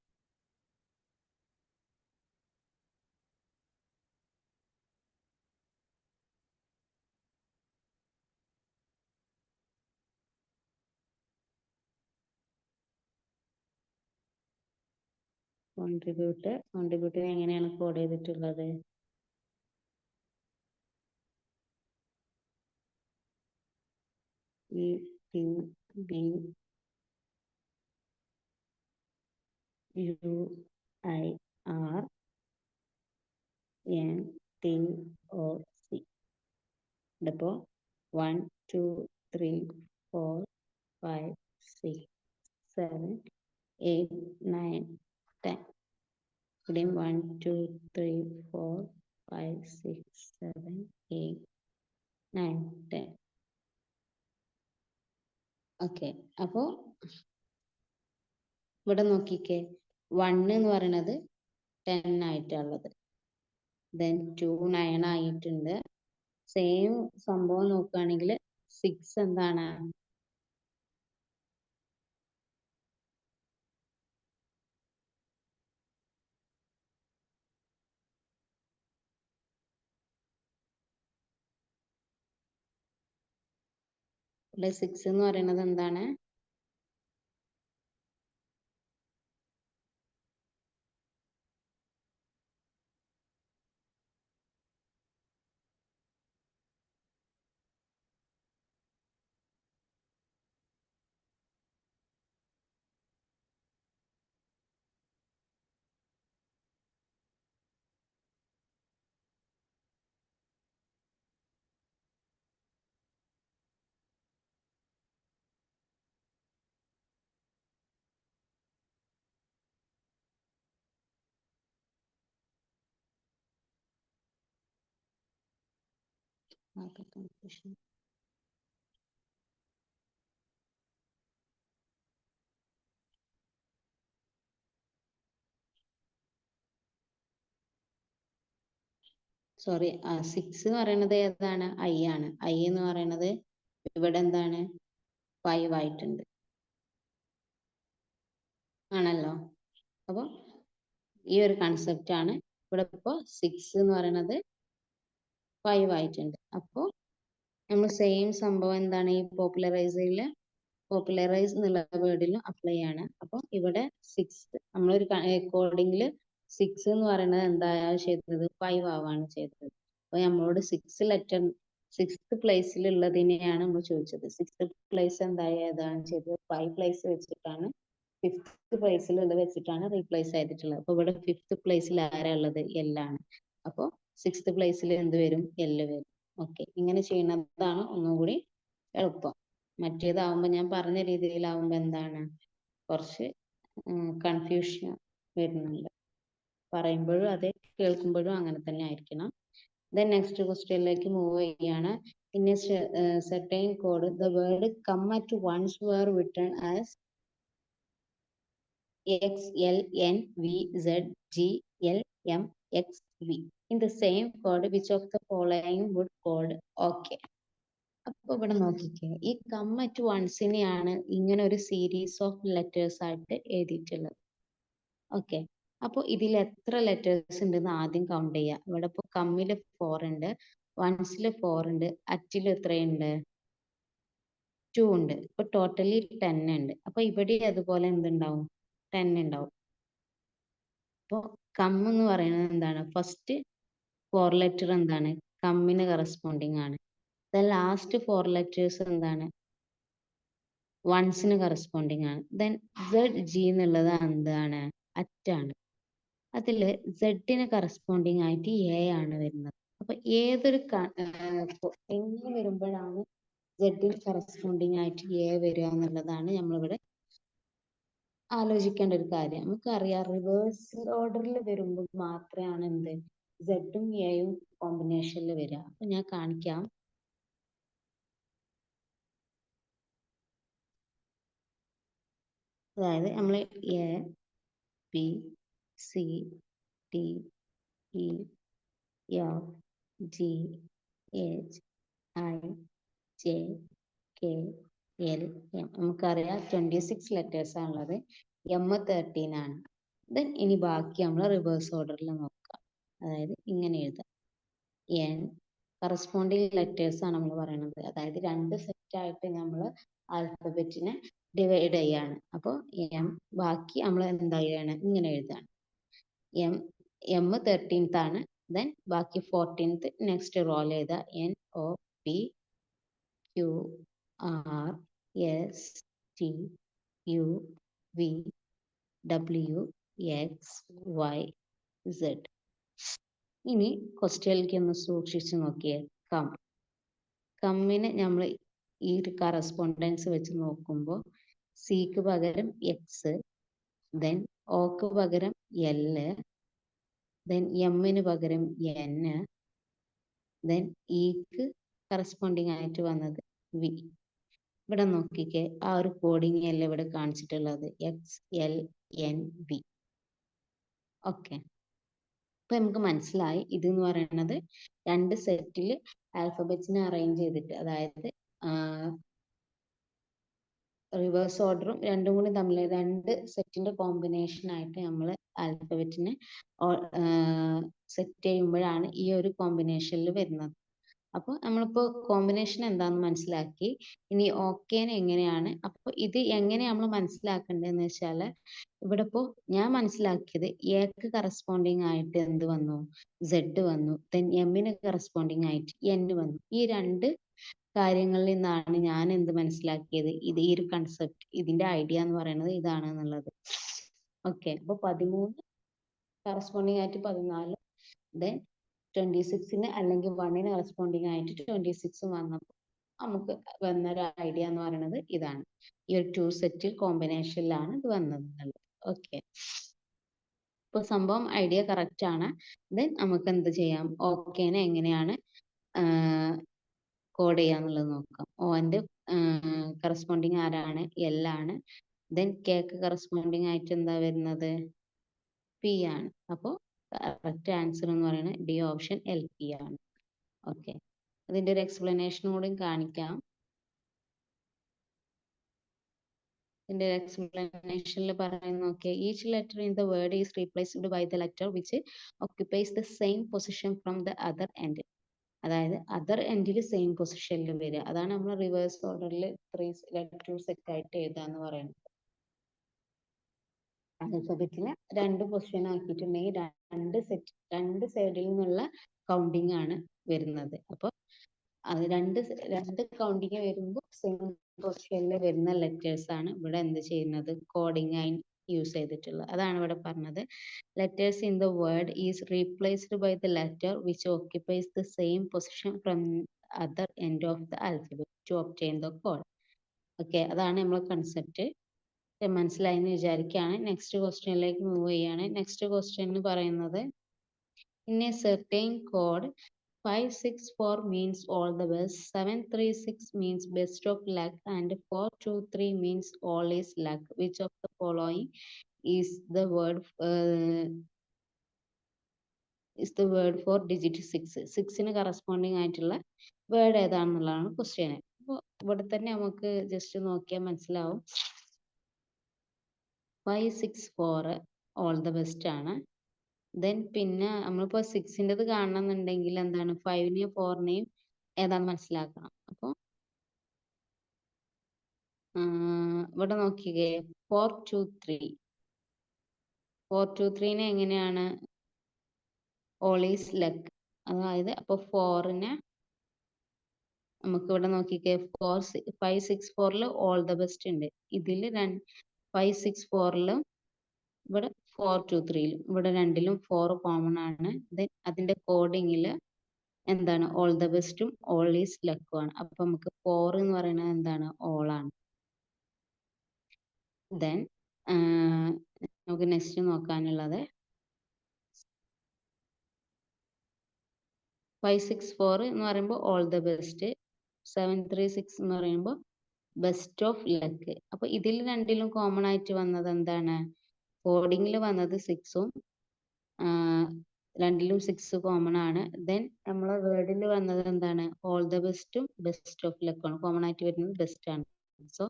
കോൺട്രിബ്യൂട്ടർ എങ്ങനെയാണ് കോഡ് ചെയ്തിട്ടുള്ളത്? E T B U I R N T O C. ഇതിപ്പോൾ 1 2 3 4 5 6 7 8 9 10. ഇവിടെയും 1 2 3 4 5 6 7 8 9 10. ഓക്കെ, അപ്പോൾ ഇവിടെ നോക്കിക്കേ, 1 എന്ന് പറയുന്നത് 10 ആയിട്ടുള്ളത്, ദെൻ 2 9 ആയിട്ടുണ്ട്. സെയിം സംഭവം നോക്കുകയാണെങ്കിൽ 6 എന്താണ്? ഇവിടെ 6 എന്ന് പറയുന്നത് എന്താണ്? സോറി, 6 എന്ന് പറയുന്നത് ഏതാണ്? ഐ ആണ്. ഐ എന്ന് പറയുന്നത് ഇവിടെ എന്താണ്? 5 ആയിട്ടുണ്ട് ആണല്ലോ. അപ്പോൾ ഈ ഒരു കൺസെപ്റ്റ് ആണ് ഇവിടെ. ഇപ്പോൾ 6 എന്ന് പറയുന്നത് 5 ആയിട്ടുണ്ട്. അപ്പോൾ നമ്മൾ സെയിം സംഭവം എന്താണ് ഈ പോപ്പുലറൈസ് എന്നുള്ള വേർഡിലും അപ്ലൈ ആണ്. അപ്പോൾ ഇവിടെ 6 നമ്മളൊരു കോഡിങ്ങിൽ 6 എന്ന് പറയുന്നത് എന്തായാലും ചെയ്തത് 5 ആവാണ് ചെയ്തത്. അപ്പോൾ നമ്മളോട് 6th പ്ലേസിലുള്ളതിനെയാണ് നമ്മൾ ചോദിച്ചത്. 6th പ്ലേസ് ഏതാണ് ചെയ്തത്? 5 പ്ലേസ് വെച്ചിട്ടാണ് 5th പ്ലേസിലുള്ളത് വെച്ചിട്ടാണ് റീപ്ലേസ് ചെയ്തിട്ടുള്ളത്. അപ്പോൾ ഇവിടെ 5th പ്ലേസിൽ ആരാ ഉള്ളത്? എൽ ആണ്. അപ്പോൾ 6th പ്ലേസിൽ എന്ത് വരും? എൽ വരും. ഓക്കെ, ഇങ്ങനെ ചെയ്യുന്നതാണ് ഒന്നും കൂടി എളുപ്പം. മറ്റേതാവുമ്പോൾ ഞാൻ പറഞ്ഞ രീതിയിലാവുമ്പോൾ എന്താണ് കുറച്ച് കൺഫ്യൂഷൻ വരുന്നുണ്ട്. പറയുമ്പോഴും അതെ, കേൾക്കുമ്പോഴും അങ്ങനെ തന്നെ ആയിരിക്കണം. ദെൻ നെക്സ്റ്റ് ക്വസ്റ്റ്യനിലേക്ക് മൂവ് ചെയ്യാണ്. In A certain code, the word come at once were written as X, L, N, V, Z, G, L, M, X, V. In the same code, which of the following would code OK? അപ്പൊ ഇവിടെ നോക്കിക്കേ, ഈ come at വൺസിനെയാണ് ഇങ്ങനെ ഒരു series of letters ആയിട്ട് എഴുതിയിട്ടുള്ളത്. Okay, അപ്പോൾ ഇതിൽ എത്ര ലെറ്റേഴ്സ് ഉണ്ടെന്ന് ആദ്യം കൗണ്ട് ചെയ്യാം. ഇവിടെ ഇപ്പോൾ കമ്മിൽ 4 ഉണ്ട്, വൺസിൽ 4 ഉണ്ട്, അറ്റിൽ എത്രയുണ്ട്? 2 ഉണ്ട്. ഇപ്പൊ ടോട്ടലി 10 ഉണ്ട്. അപ്പൊ ഇവിടെ അതുപോലെ എന്തുണ്ടാവും? 10 ഉണ്ടാവും. അപ്പോൾ കം എന്ന് പറയുന്നത് എന്താണ്? ഫസ്റ്റ് 4 ലെറ്റർ എന്താണ്? കമ്മിന് കറസ്പോണ്ടിങ് ആണ്. ലാസ്റ്റ് 4 ലെറ്റേഴ്സ് എന്താണ്? വൺസിന് കറസ്പോണ്ടിങ് ആണ്. ദെൻ ജി എന്നുള്ളത് എന്താണ്? അറ്റാണ്. അതില് സെഡിന് കറസ്പോണ്ടിങ് ആയിട്ട് എ ആണ് വരുന്നത്. അപ്പൊ ഏതൊരു എങ്ങനെ വരുമ്പോഴാണ് സെഡിന് കറസ്പോണ്ടിങ് ആയിട്ട് എ വരിക എന്നുള്ളതാണ് നമ്മളിവിടെ ആലോചിക്കേണ്ട ഒരു കാര്യം. നമുക്കറിയാം റിവേഴ്സ് ഓർഡറിൽ വരുമ്പോൾ മാത്രമാണ് എന്ത് സെഡും എയും കോമ്പിനേഷനിൽ വരിക. അപ്പൊ ഞാൻ കാണിക്കാം. അതായത് നമ്മൾ A, B, C, D, E, F, G, H, I, J, K, L, M. നമുക്കറിയാം 26 ലെറ്റേഴ്സ് ആണുള്ളത്. എം 13 ആണ്. ദെൻ ഇനി ബാക്കി നമ്മൾ റിവേഴ്സ് ഓർഡറിൽ നോക്കാം. അതായത് ഇങ്ങനെ എഴുതാം. എൻ കറസ്പോണ്ടിങ് ലെറ്റേഴ്സ് ആണ് നമ്മൾ പറയുന്നത്. അതായത് 2 സെറ്റ് ആയിട്ട് നമ്മൾ ആൽഫബറ്റിനെ ഡിവൈഡ് ചെയ്യാണ്. അപ്പോൾ എം ബാക്കി നമ്മൾ എന്താ ചെയ്യാണ്? ഇങ്ങനെ എഴുതാണ്. എം 13th ആണ്. ദെൻ ബാക്കി 14th നെക്സ്റ്റ് റോൾ ചെയ്ത N O P Q R S T U V W X Y Z. ഇനി ക്വസ്റ്റ്യനിലേക്ക് ഒന്ന് സൂക്ഷിച്ചു നോക്കിയേ. കമ്മിന് നമ്മൾ ഈ ഒരു കറസ്പോണ്ടൻസ് വെച്ച് നോക്കുമ്പോൾ സിക്ക് പകരം എക്സ്, ദെൻ ഓക്ക് പകരം എല്, ദെൻ എമ്മിന് പകരം എൻ, ദെൻ ഇക്ക് കറസ്പോണ്ടിങ് ആയിട്ട് വന്നത് വി. ഇവിടെ നോക്കിക്കേ, ആ ഒരു കോഡിങ് അല്ല ഇവിടെ കാണിച്ചിട്ടുള്ളത്. X L N V. Okay, ഇപ്പൊ നമുക്ക് മനസ്സിലായി ഇത് എന്ന് പറയുന്നത് 2 സെറ്റിൽ ആൽഫബറ്റ്സിനെ അറേഞ്ച് ചെയ്തിട്ട്, അതായത് റിവേഴ്സ് ഓർഡറും രണ്ടും കൂടി തമ്മിൽ 2 സെറ്റിന്റെ കോമ്പിനേഷൻ ആയിട്ട് നമ്മൾ ആൽഫബറ്റിനെ സെറ്റ് ചെയ്യുമ്പോഴാണ് ഈ ഒരു കോമ്പിനേഷനിൽ വരുന്നത്. അപ്പോൾ നമ്മളിപ്പോൾ കോമ്പിനേഷൻ എന്താന്ന് മനസ്സിലാക്കി. ഇനി ഓക്കേനെ എങ്ങനെയാണ്, അപ്പോൾ ഇത് എങ്ങനെ നമ്മൾ മനസ്സിലാക്കേണ്ടതെന്ന് വെച്ചാൽ, ഇവിടെ ഇപ്പോൾ ഞാൻ മനസ്സിലാക്കിയത് എക്ക് കറസ്പോണ്ടിങ് ആയിട്ട് എന്ത് വന്നു? സെഡ് വന്നു. ദെൻ എമ്മിന് കറസ്പോണ്ടിങ് ആയിട്ട് എൻ വന്നു. ഈ 2 കാര്യങ്ങളിൽ നിന്നാണ് ഞാൻ എന്ത് മനസ്സിലാക്കിയത്? ഇത് ഈ ഒരു കൺസെപ്റ്റ്, ഇതിന്റെ ഐഡിയ എന്ന് പറയുന്നത് ഇതാണ് എന്നുള്ളത്. ഓക്കെ, അപ്പോൾ 13 കറസ്പോണ്ടിങ് ആയിട്ട് 14, ദെൻ 26ന് അല്ലെങ്കിൽ 1ന് കറസ്പോണ്ടിങ് ആയിട്ട് 26 വന്നപ്പോൾ നമുക്ക് വന്ന ഒരു ഐഡിയ എന്ന് പറയുന്നത് ഇതാണ്. ഈ ഒരു 2 സെറ്റ് കോമ്പിനേഷനിലാണ് ഇത് വന്നത്. ഓക്കെ, ഇപ്പൊ സംഭവം ഐഡിയ കറക്റ്റ് ആണ്. ദെൻ നമുക്ക് എന്ത് ചെയ്യാം? ഓക്കേനെ എങ്ങനെയാണ് കോഡ് ചെയ്യാന്നുള്ളത് നോക്കാം. ഓന്റെ കറസ്പോണ്ടിങ് ആരാണ്? എൽ ആണ്. ദെൻ കെക്ക് കറസ്പോണ്ടിങ് ആയിട്ട് എന്താ വരുന്നത്? പി ആണ്. അപ്പോൾ കറക്റ്റ് ആൻസർ എന്ന് പറയുന്നത് ഡി ഓപ്ഷൻ എൽ പി ആണ്. ഓക്കെ, അതിന്റെ ഒരു എക്സ്പ്ലനേഷൻ കൂടി കാണിക്കാം. ഇതിന്റെ എക്സ്പ്ലനേഷനിൽ പറയുന്ന നോക്കിയ each letter in the word is replaced by the letter which occupies the same position from the other end. അതായത് അതർ എൻഡിൽ സെയിം പൊസിഷനിൽ വരിക. അതാണ് നമ്മൾ റിവേഴ്സ് ഓർഡറിൽ 3 ലെറ്റർ സെറ്റ് ആയിട്ട് എഴുതാന്ന് പറയുന്നത്. ആൽഫബറ്റിനെ 2 പൊസിഷൻ ആക്കിയിട്ടുണ്ടെങ്കിൽ 2 സൈഡിൽ നിന്നുള്ള കൗണ്ടിങ് ആണ് വരുന്നത്. അപ്പോൾ അത് രണ്ട് കൗണ്ടിങ് വരുമ്പോൾ സെയിം പൊസിഷനിൽ വരുന്ന ലെറ്റേഴ്സ് ആണ് ഇവിടെ എന്ത് ചെയ്യുന്നത്? കോഡിങ് ആയി യൂസ് ചെയ്തിട്ടുള്ളത്. അതാണ് ഇവിടെ പറഞ്ഞത്. Letters in the word is replaced by the letter which occupies the same position from other end of the alphabet to obtain the code. Okay, അതാണ് നമ്മളെ കൺസെപ്റ്റ്. മനസ്സിലായെന്ന് വിചാരിക്കുകയാണ്. നെക്സ്റ്റ് ക്വസ്റ്റ്യനിലേക്ക് മൂവ് ചെയ്യാണ്. നെക്സ്റ്റ് ക്വസ്റ്റ്യൻ എന്ന് പറയുന്നത് in a certain code 564 means all the best, 736 means best of luck, and 423 means all is luck. Which of the following is the word for digit 6? 6ന് corresponding ആയിട്ടുള്ള word ഏതാണെന്നുള്ളതാണ് question. അപ്പോൾ ഇവിടെ തന്നെ നമുക്ക് just നോക്കിയാൽ മനസ്സിലാവും. 564 all the best ആണ്. Then പിന്നെ നമ്മളിപ്പോൾ 6ൻ്റെത് കാണണമെന്നുണ്ടെങ്കിൽ എന്താണ് 5നെയും 4നെയും ഏതാണെന്ന് മനസ്സിലാക്കണം. അപ്പോൾ ഇവിടെ നോക്കിക്കേ 423നെ എങ്ങനെയാണ് ഓൾ ഈസ് ലക്ക്, അതായത് അപ്പോൾ 4നെ നമുക്ക് ഇവിടെ നോക്കിക്കേ 564ൽ ഓൾ ദ ബെസ്റ്റ് ഉണ്ട്. ഇതിൽ 564ലും ഇവിടെ 423ലും ഇവിടെ രണ്ടിലും 4 കോമൺ ആണ്. ദെൻ അതിന്റെ കോഡിങ്ങിൽ എന്താണ് ഓൾ ദ ബെസ്റ്റും ഓൾ ഈസ് ലക്കും ആണ്. അപ്പൊ നമുക്ക് 4 എന്ന് പറയുന്നത് എന്താണ് ഓൾ ആണ്. ദെൻ നമുക്ക് നെക്സ്റ്റ് നോക്കാനുള്ളത് 564 എന്ന് പറയുമ്പോൾ ഓൾ ദ ബെസ്റ്റ്, 736 എന്ന് പറയുമ്പോൾ ബെസ്റ്റ് ഓഫ് ലക്ക്. അപ്പൊ ഇതിൽ രണ്ടിലും കോമൺ ആയിട്ട് വന്നത് എന്താണ്, കോഡിങ്ങിൽ വന്നത് 6ഉം രണ്ടിലും 6 കോമൺ ആണ്. ദെൻ നമ്മളെ വേർഡിൽ വന്നത് എന്താണ് ഓൾ ദ ബെസ്റ്റും ബെസ്റ്റ് ഓഫ് ലക്കും ആണ്. കോമൺ ആയിട്ട് വരുന്നത് ബെസ്റ്റ് ആണ്. സോ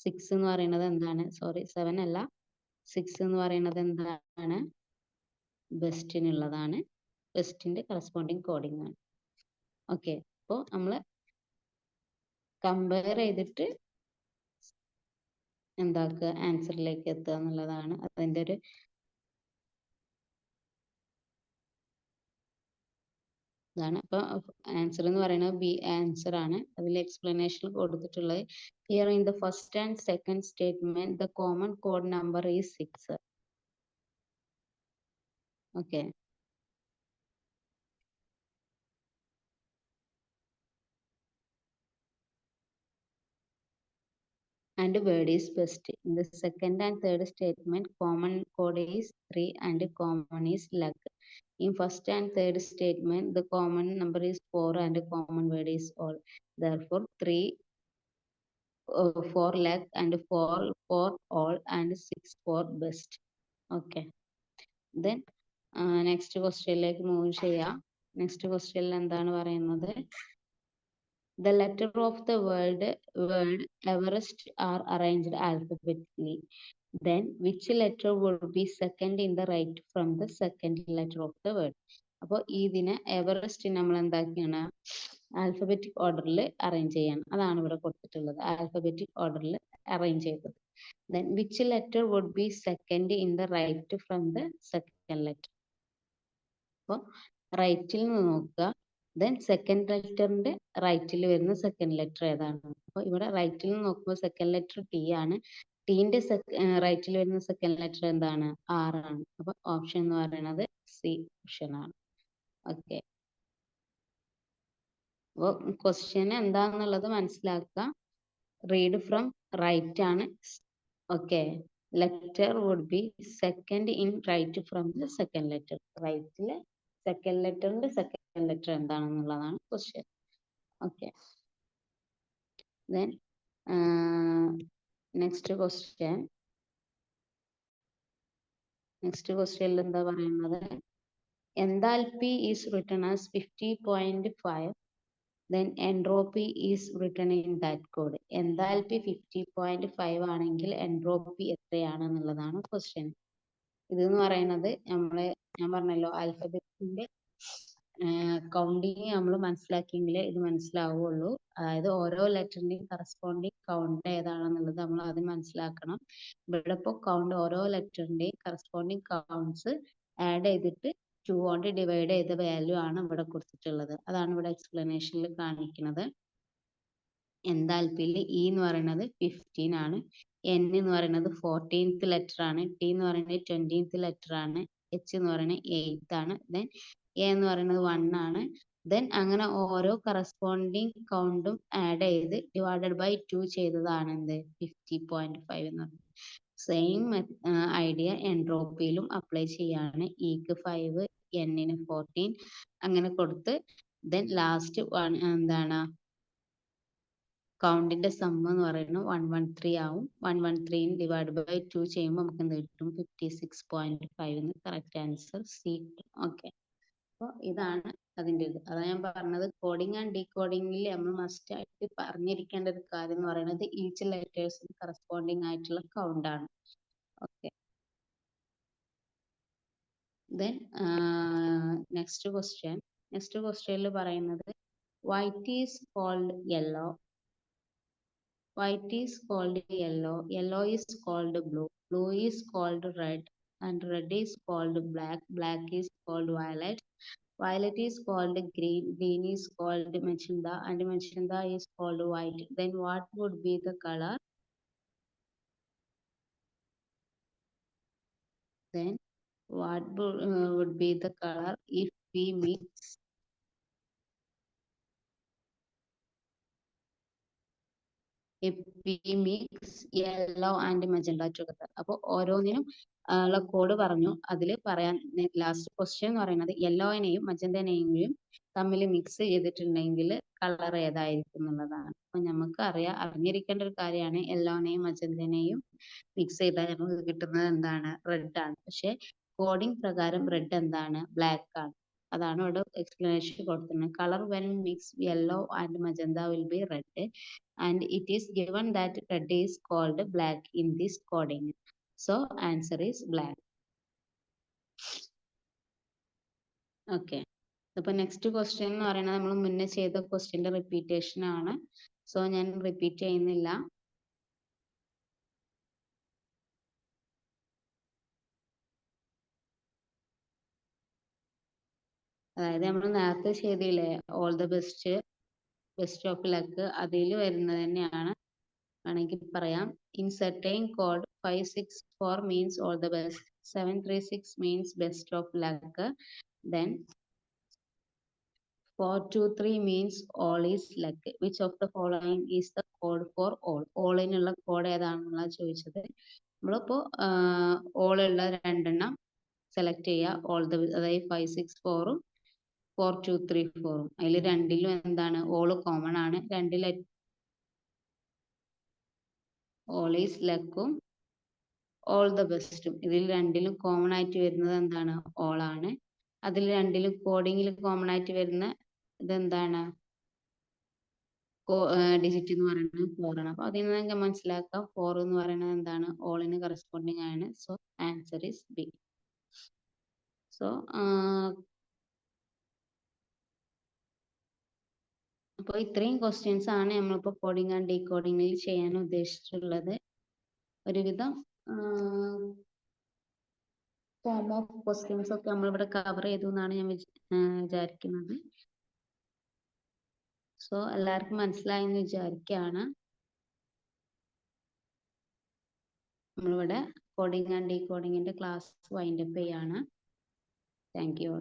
6 എന്ന് പറയുന്നത് എന്താണ്, സോറി 7 അല്ല, 6 എന്ന് പറയുന്നത് എന്താണ് ബെസ്റ്റിനുള്ളതാണ്. ബെസ്റ്റിന്റെ കറസ്പോണ്ടിങ് കോഡിംഗ് ആണ്. ഓക്കെ, അപ്പോൾ നമ്മൾ കമ്പയർ ചെയ്തിട്ട് എന്താക്കുക ആൻസറിലേക്ക് എത്തുക എന്നുള്ളതാണ് അതിൻ്റെ ഒരു ഇതാണ്. അപ്പൊ ആൻസർ എന്ന് പറയുന്നത് ബി ആൻസർ ആണ്. അതിൽ എക്സ്പ്ലനേഷൻ കൊടുത്തിട്ടുള്ളത് here in the first and second statement the common code number is 6. Okay, and word is best. In the second and third statement, common code is 3 and common is luck. In first and third statement, the common number is 4 and common word is all. Therefore, 3 for luck and 4 for all and 6 for best. Okay. Then next ക്വസ്റ്റ്യനിലേക്ക് move ചെയ്യാം. Next ക്വസ്റ്റ്യനിൽ എന്താണ് പറയുന്നത്, the letter of the word Everest are arranged alphabetically. Then which letter would be second in the right from the second letter of the word? അപ്പോൾ ഇതിനെ Everest നമ്മൾ എന്താക്കിയാണ് alphabetic ഓർഡറിൽ arrange ചെയ്യണം. അതാണ് ഇവിടെ കൊടുത്തിട്ടുള്ളത്, ആൽഫബറ്റിക് ഓർഡറിൽ അറേഞ്ച് ചെയ്തത്. Then which letter would be second in the right from the second letter? അപ്പോൾ റൈറ്റിൽ നിന്ന് നോക്കുക. ദെൻ സെക്കൻഡ് ലെറ്ററിന്റെ റൈറ്റിൽ വരുന്ന സെക്കൻഡ് ലെറ്റർ ഏതാണ്? അപ്പോൾ ഇവിടെ റൈറ്റിൽ നിന്ന് നോക്കുമ്പോൾ സെക്കൻഡ് ലെറ്റർ ടി ആണ്. ടീന്റെ റൈറ്റിൽ വരുന്ന സെക്കൻഡ് ലെറ്റർ എന്താണ്, ആർ ആണ്. അപ്പൊ ഓപ്ഷൻ എന്ന് പറയുന്നത് സി ഓപ്ഷൻ ആണ്. ഓക്കെ, അപ്പോൾ ക്വസ്റ്റ്യൻ എന്താന്നുള്ളത് മനസ്സിലാക്കുക. റീഡ് ഫ്രം റൈറ്റ് ആണ്. Okay, letter would be second in right from the second letter. റൈറ്റിലെ സെക്കൻഡ് ലെറ്ററിന്റെ സെക്കൻഡ് ലെറ്റർ എന്താണെന്നുള്ളതാണ് ക്വസ്റ്റ്യൻ. ഓക്കെ, ദെൻ നെക്സ്റ്റ് ക്വസ്റ്റ്യനിൽ എന്താ പറയുന്നത്, enthalpy is written as 50.5, then entropy is written in that code. Enthalpy 50.5 ആണെങ്കിൽ entropy എത്രയാണെന്നുള്ളതാണ് question. ഇതെന്ന് പറയുന്നത് ഞാൻ പറഞ്ഞല്ലോ ആൽഫബറ്റിന്റെ കൗണ്ടിങ് നമ്മൾ മനസ്സിലാക്കിയെങ്കിലേ ഇത് മനസ്സിലാവുള്ളൂ. അതായത് ഓരോ ലെറ്ററിന്റെയും കറസ്പോണ്ടിങ് കൗണ്ട് ഏതാണെന്നുള്ളത് നമ്മൾ ആദ്യം മനസ്സിലാക്കണം. ഇവിടെ ഇപ്പോൾ കൗണ്ട് ഓരോ ലെറ്ററിന്റെയും കറസ്പോണ്ടിങ് കൗണ്ട്സ് ആഡ് ചെയ്തിട്ട് 2 കൊണ്ട് ഡിവൈഡ് ചെയ്ത വാല്യൂ ആണ് ഇവിടെ കൊടുത്തിട്ടുള്ളത്. അതാണ് ഇവിടെ എക്സ്പ്ലനേഷനിൽ കാണിക്കുന്നത്. എൻതാൽപ്പിയിൽ ഇ എന്ന് പറയുന്നത് 15 ആണ്, എൻ എന്ന് പറയുന്നത് 14th ലെറ്റർ ആണ്, ടി എന്ന് പറയുന്നത് 20th ലെറ്റർ ആണ്, എച്ച് എന്ന് പറയുന്നത് 8th ആണ്, ദെൻ എ എന്ന് പറയുന്നത് 1 ആണ്. ദെൻ അങ്ങനെ ഓരോ കറസ്പോണ്ടിങ് കൗണ്ടും ആഡ് ചെയ്ത് ഡിവൈഡഡ് ബൈ 2 ചെയ്തതാണ് എന്ത് 50.5 എന്ന് പറയുന്നത്. സെയിം ഐഡിയ എൻട്രോപ്പിയിലും അപ്ലൈ ചെയ്യാണ്. ഇക്ക് 5, എന്നിന് 14 അങ്ങനെ കൊടുത്ത് ദെൻ ലാസ്റ്റ് എന്താണ് കൗണ്ടിന്റെ സം എന്ന് പറയുന്നത് 113 ആവും. 113 ഡിവൈഡ് ബൈ 2 ചെയ്യുമ്പോൾ നമുക്ക് എന്ത് കിട്ടും? 56.5 എന്ന് കറക്റ്റ് ആൻസർ സി. ഓക്കെ, അപ്പോൾ ഇതാണ് അതിൻ്റെ ഇത്. അതാണ് ഞാൻ പറഞ്ഞത്, കോഡിങ് ആൻഡ് ഡീകോഡിങ്ങിൽ നമ്മൾ മസ്റ്റ് ആയിട്ട് പറഞ്ഞിരിക്കേണ്ട ഒരു കാര്യം എന്ന് പറയുന്നത് ഈച്ച് ലെറ്റേഴ്സിന് കറസ്പോണ്ടിങ് ആയിട്ടുള്ള കൗണ്ടാണ്. ഓക്കെ, ദെൻ നെക്സ്റ്റ് ക്വസ്റ്റ്യനിൽ പറയുന്നത് white is called yellow, white is called yellow, yellow is called blue, blue is called red, and red is called black, black is called violet, violet is called green, green is called magenta, and magenta is called white. Then what would be the color? Then what would be the color if we mix yellow and magenta together? അപ്പോൾ ഓരോന്നിനും ഉള്ള code പറഞ്ഞു. അതിൽ പറയാൻ last question എന്ന് പറയുന്നത് യെല്ലോനെയും മജന്തനെയും തമ്മിൽ mix ചെയ്തിട്ടുണ്ടെങ്കിൽ കളർ ഏതായിരിക്കും എന്നുള്ളതാണ്. അപ്പൊ നമുക്ക് അറിഞ്ഞിരിക്കേണ്ട ഒരു കാര്യമാണ് യെല്ലോനെയും മജന്തനെയും മിക്സ് ചെയ്താൽ നമുക്ക് കിട്ടുന്നത് എന്താണ്? റെഡ് ആണ്. പക്ഷെ കോഡിംഗ് പ്രകാരം റെഡ് എന്താണ്? ബ്ലാക്ക് ആണ്. അതാണ് ഇവിടെ എക്സ്പ്ലനേഷൻ കൊടുക്കുന്നത്. Colour when mix yellow and magenta will be red and it is given that red is called black in this coding. So answer is black. Okay. അപ്പോൾ next question എന്ന് പറയുന്നത് നമ്മൾ മുന്നേ ചെയ്ത ക്വസ്റ്റ്യന്റെ റിപ്പീറ്റേഷൻ ആണ്. സോ ഞാൻ repeat ചെയ്യുന്നില്ല. അതായത് നമ്മൾ നേരത്തെ ചെയ്തില്ലേ all the best of luck, അതിൽ വരുന്നത് തന്നെയാണ് വേണമെങ്കിൽ പറയാം. In certain code 564 means all the best, 736 means best of luck, then 423 means all is luck. Which of the following is the code for all? all നുള്ള code ഏതാണെന്നുള്ള ചോദിച്ചത്. നമ്മളിപ്പോ all ഉള്ള രണ്ടെണ്ണം സെലക്ട് ചെയ്യുക. all the അതായത് 564 ഉം 4234 ഉം. അതിൽ രണ്ടിലും എന്താണ്? all കോമൺ ആണ്. രണ്ടിൽ all is luck ഉം all the best ഉം. ഇതിൽ രണ്ടിലും കോമൺ ആയിട്ട് വരുന്നത് എന്താണ്? all ആണ്. അതിൽ രണ്ടിലും കോഡിങ്ങിൽ കോമൺ ആയിട്ട് വരുന്ന ഇതെന്താണ്? ഡിജിറ്റ് എന്ന് പറയുന്നത് 4 ആണ്. അപ്പൊ അതിൽ നിന്ന് നമുക്ക് മനസ്സിലാക്കാം 4 എന്ന് പറയുന്നത് എന്താണ്? ഓളിന് കറസ്പോണ്ടിങ് ആണ്. So answer is B. So അപ്പോൾ ഇത്രയും ക്വസ്റ്റ്യൻസ് ആണ് നമ്മളിപ്പോൾ കോഡിംഗ് ആൻഡ് ഡീകോഡിങ്ങിൽ ചെയ്യാൻ ഉദ്ദേശിച്ചിട്ടുള്ളത്. ഒരുവിധം ഫോം ഓഫ് ക്വസ്റ്റ്യൻസ് ഒക്കെ നമ്മളിവിടെ കവർ ചെയ്തു എന്നാണ് ഞാൻ വിചാരിക്കുന്നത്. സോ എല്ലാവർക്കും മനസ്സിലായെന്ന് വിചാരിക്കുകയാണ്. നമ്മളിവിടെ കോഡിംഗ് ആൻഡ് ഡീകോഡിങ്ങിന്റെ ക്ലാസ് വൈൻഡപ്പ് ചെയ്യാണ്. Thank you.